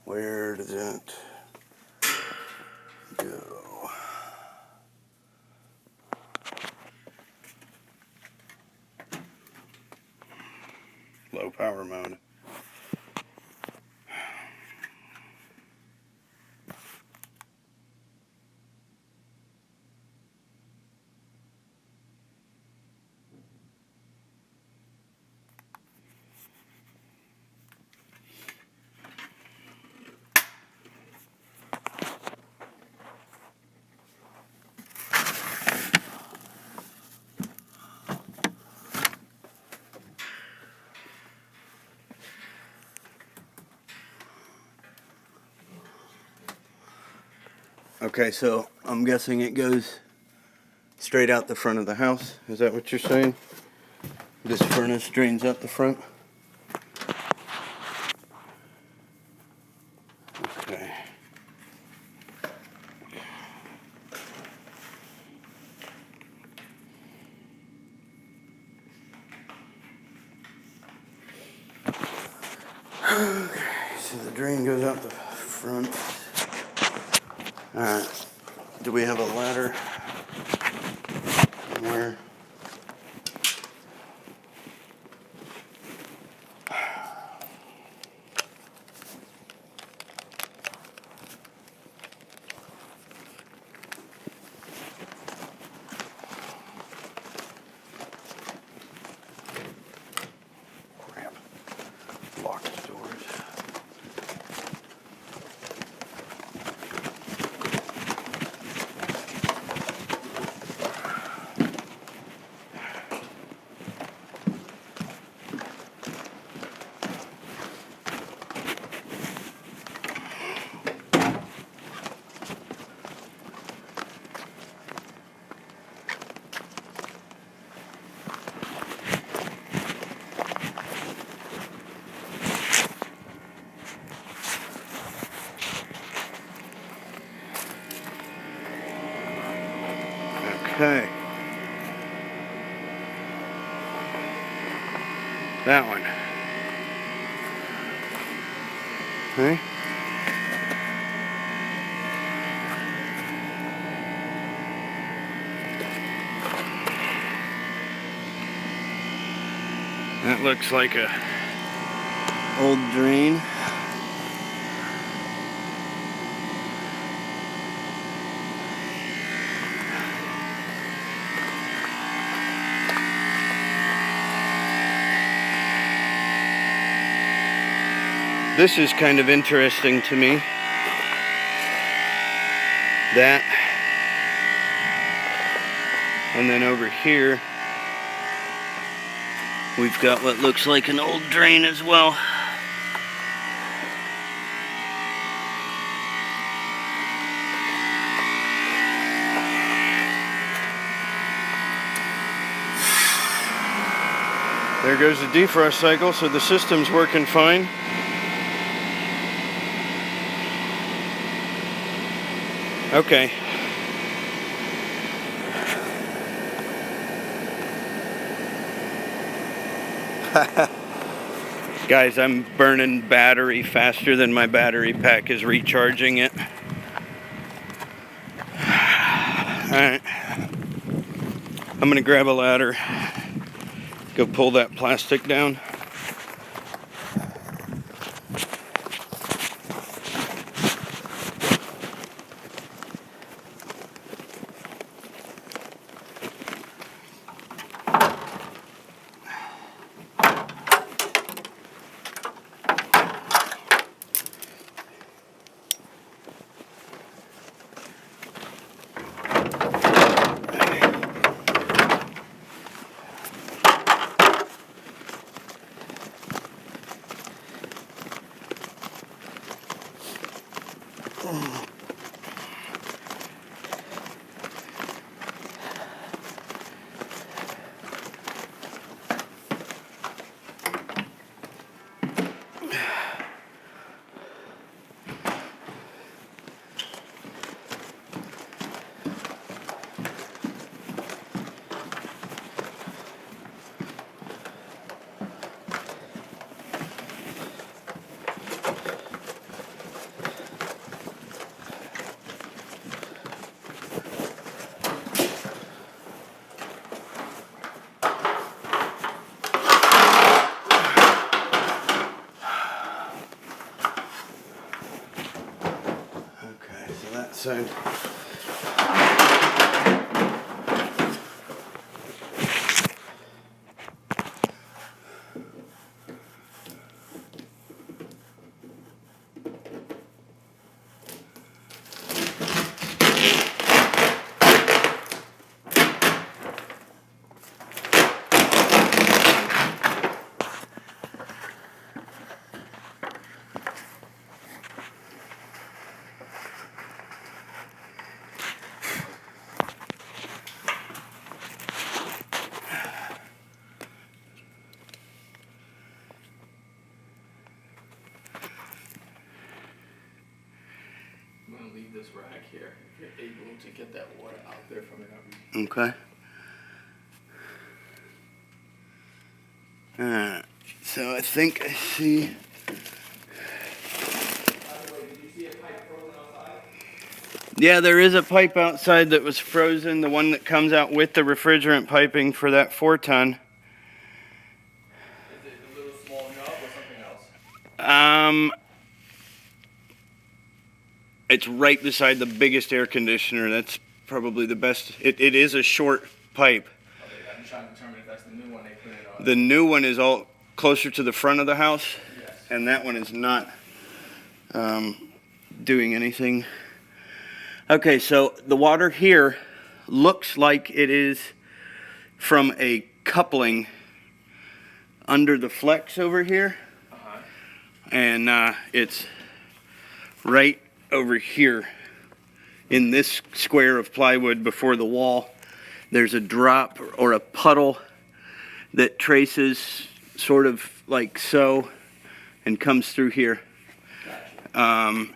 Where does that go? Low power mode. Okay, so I'm guessing it goes straight out the front of the house. Is that what you're saying? This furnace drains out the front? Okay. Okay, so the drain goes out the front. Alright, do we have a ladder somewhere? Crap, locked doors. Okay. That one. Okay. That looks like a old drain. This is kind of interesting to me. That. And then over here, we've got what looks like an old drain as well. There goes the defrost cycle, so the system's working fine. Okay. Guys, I'm burning battery faster than my battery pack is recharging it. Alright. I'm gonna grab a ladder, go pull that plastic down. So I'm gonna leave this rack here if you're able to get that water out there from it. okay. Alright, so I think I see. By the way, did you see a pipe frozen outside? Yeah, there is a pipe outside that was frozen, the one that comes out with the refrigerant piping for that 4-ton. Is it a little small nub or something else? It's right beside the biggest air conditioner. That's probably the best. It is a short pipe. Okay, I'm trying to determine if that's the new one they put it on. The new one is all closer to the front of the house, Yes. and that one is not doing anything. Okay, so the water here looks like it is from a coupling under the flex over here, and it's right over here in this square of plywood before the wall. There's a drop or a puddle that traces sort of like so and comes through here. Gotcha.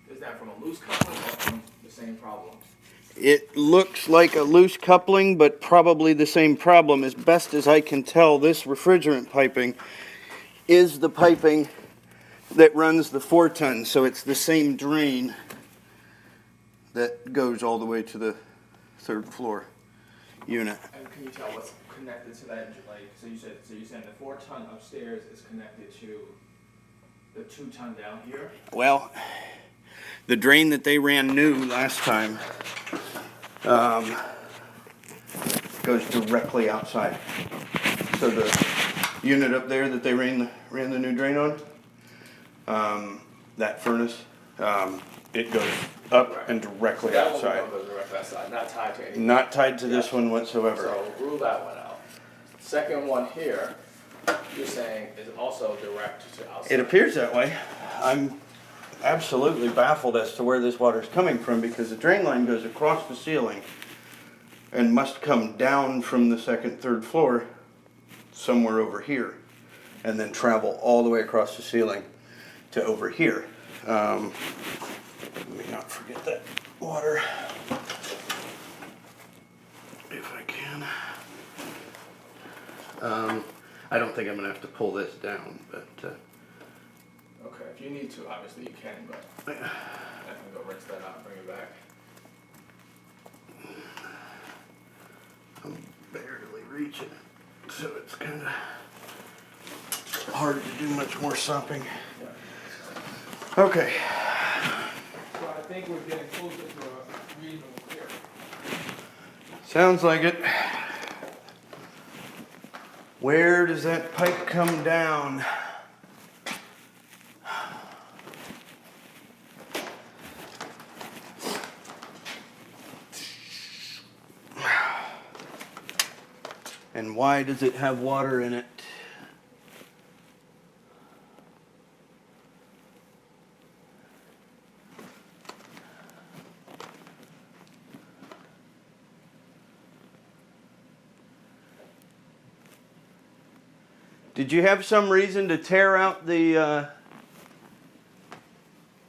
Is that from a loose coupling or from the same problem? It looks like a loose coupling, but probably the same problem. As best as I can tell, this refrigerant piping is the piping that runs the 4-ton, so it's the same drain that goes all the way to the 3rd floor unit. And can you tell what's connected to that? Like, so you're saying the 4-ton upstairs is connected to the 2-ton down here? Well, the drain that they ran new last time goes directly outside. So the unit up there that they ran the new drain on, that furnace, it goes up and directly That outside. one goes directly outside, not tied to anything. Not tied to this one whatsoever. So rule that one out. Second one here, you're saying is also direct to outside. It appears that way. I'm absolutely baffled as to where this water is coming from, because the drain line goes across the ceiling and must come down from the 2nd, 3rd floor somewhere over here, and then travel all the way across the ceiling to over here. Let me not forget that water, if I can. I don't think I'm gonna have to pull this down, but Okay, if you need to, obviously you can, but I can go rinse that out and bring it back. I'm barely reaching it, so it's kind of hard to do much more sopping. Okay. So I think we're getting closer to a reasonable clear. Sounds like it. Where does that pipe come down? And why does it have water in it? Did you have some reason to tear out the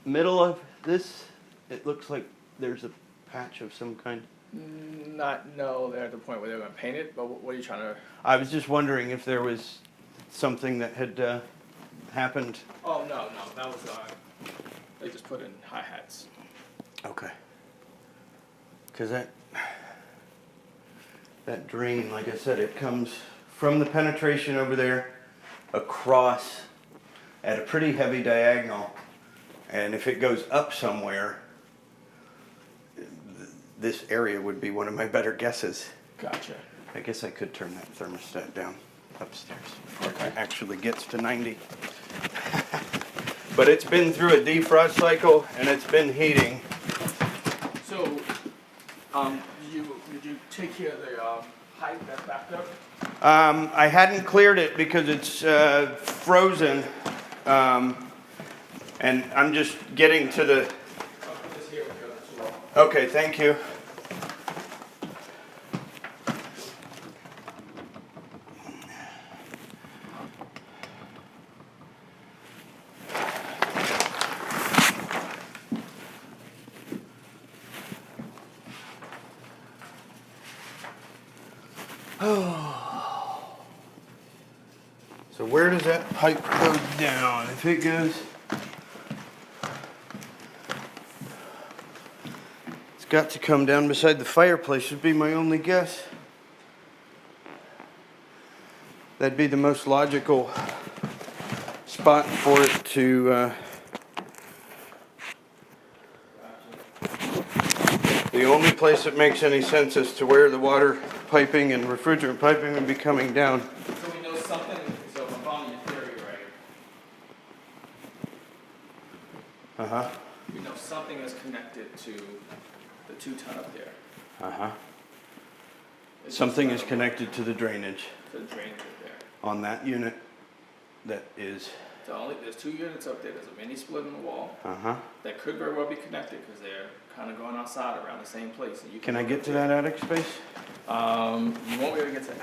middle of this? It looks like there's a patch of some kind. No, they're at the point where they're gonna paint it, but what are you trying to? I was just wondering if there was something that had happened. Oh, no, that was, they just put in hi-hats. Okay. Because that drain, like I said, it comes from the penetration over there across at a pretty heavy diagonal. And if it goes up somewhere, this area would be one of my better guesses. Gotcha. I guess I could turn that thermostat down upstairs before it actually gets to 90. But it's been through a defrost cycle and it's been heating. So, did you take care of the pipe that's backed up? I hadn't cleared it because it's frozen. And I'm just getting to the... I'll put this here with you as well. Okay, thank you. So where does that pipe go down? If it goes... It's got to come down beside the fireplace would be my only guess. That'd be the most logical spot for it to... The only place that makes any sense as to where the water piping and refrigerant piping would be coming down. So we know something, so if I'm following your theory right, Uh-huh. we know something is connected to the 2-ton up there. Uh-huh. It's Something just is connected to the drainage to the drainage up there. on that unit that is... So there's 2 units up there. There's a mini split in the wall Uh-huh. that could very well be connected because they're kind of going outside around the same place. And you Can I go get up to there. that attic space? You won't be able to get to.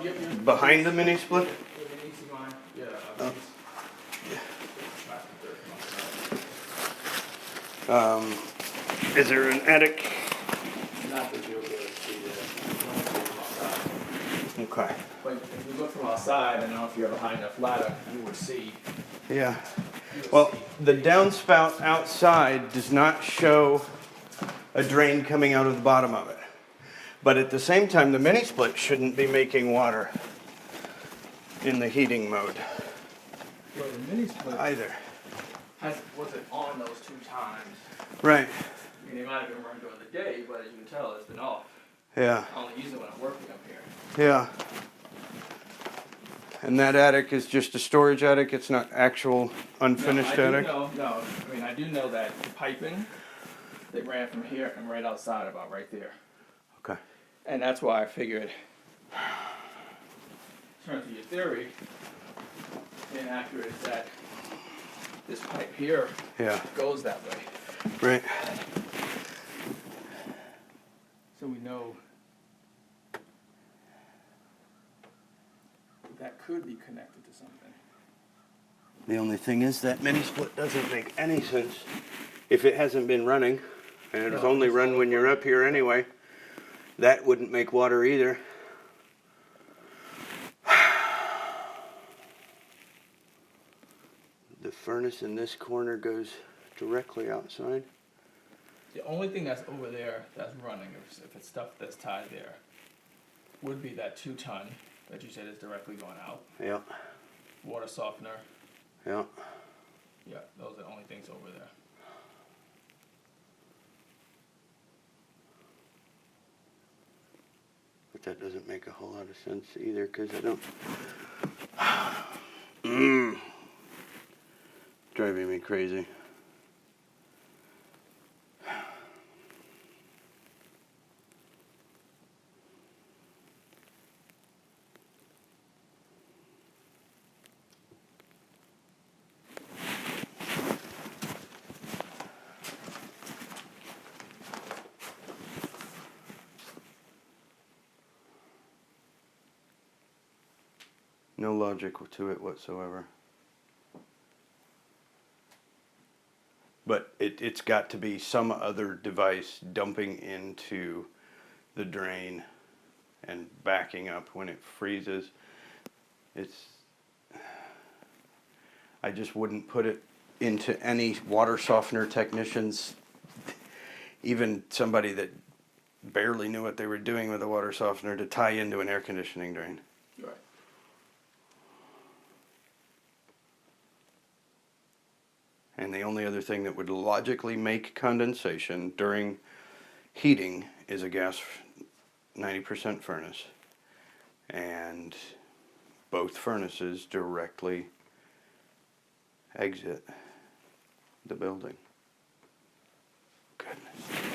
Yep. Behind the mini split? Yeah. Oh. Is there an attic Okay. But if you look from outside, I don't know if you have a high enough ladder, you would see. Yeah. You would Well, see. the downspout outside does not show a drain coming out of the bottom of it. But at the same time, the mini split shouldn't be making water in the heating mode Well, the mini split either. wasn't on those 2 times. Right. I mean, they might have been run during the day, but as you can tell, it's been off. Yeah. I only use it when I'm working up here. Yeah. And that attic is just a storage attic? It's not actual unfinished attic? No, I mean, I do know that the piping, they ran from here and right outside, about right there. Okay. And that's why I figured, turn to your theory, inaccurate is that this pipe here Yeah. goes that way. Right. So we know that could be connected to something. The only thing is that mini split doesn't make any sense if it hasn't been running, and it's No, only it's run only when you're up here anyway. That wouldn't make water either. The furnace in this corner goes directly outside. The only thing that's over there that's running, if it's stuff that's tied there, would be that 2-ton that you said is directly going out. Yeah, Water softener. yeah. Yeah, those are the only things over there. But that doesn't make a whole lot of sense either, because I don't... Driving me crazy. No logic to it whatsoever. But it's got to be some other device dumping into the drain and backing up when it freezes. I just wouldn't put it into any water softener technicians, even somebody that barely knew what they were doing with a water softener, to tie into an air conditioning drain. Right. And the only other thing that would logically make condensation during heating is a gas 90% furnace. And both furnaces directly exit the building. Goodness.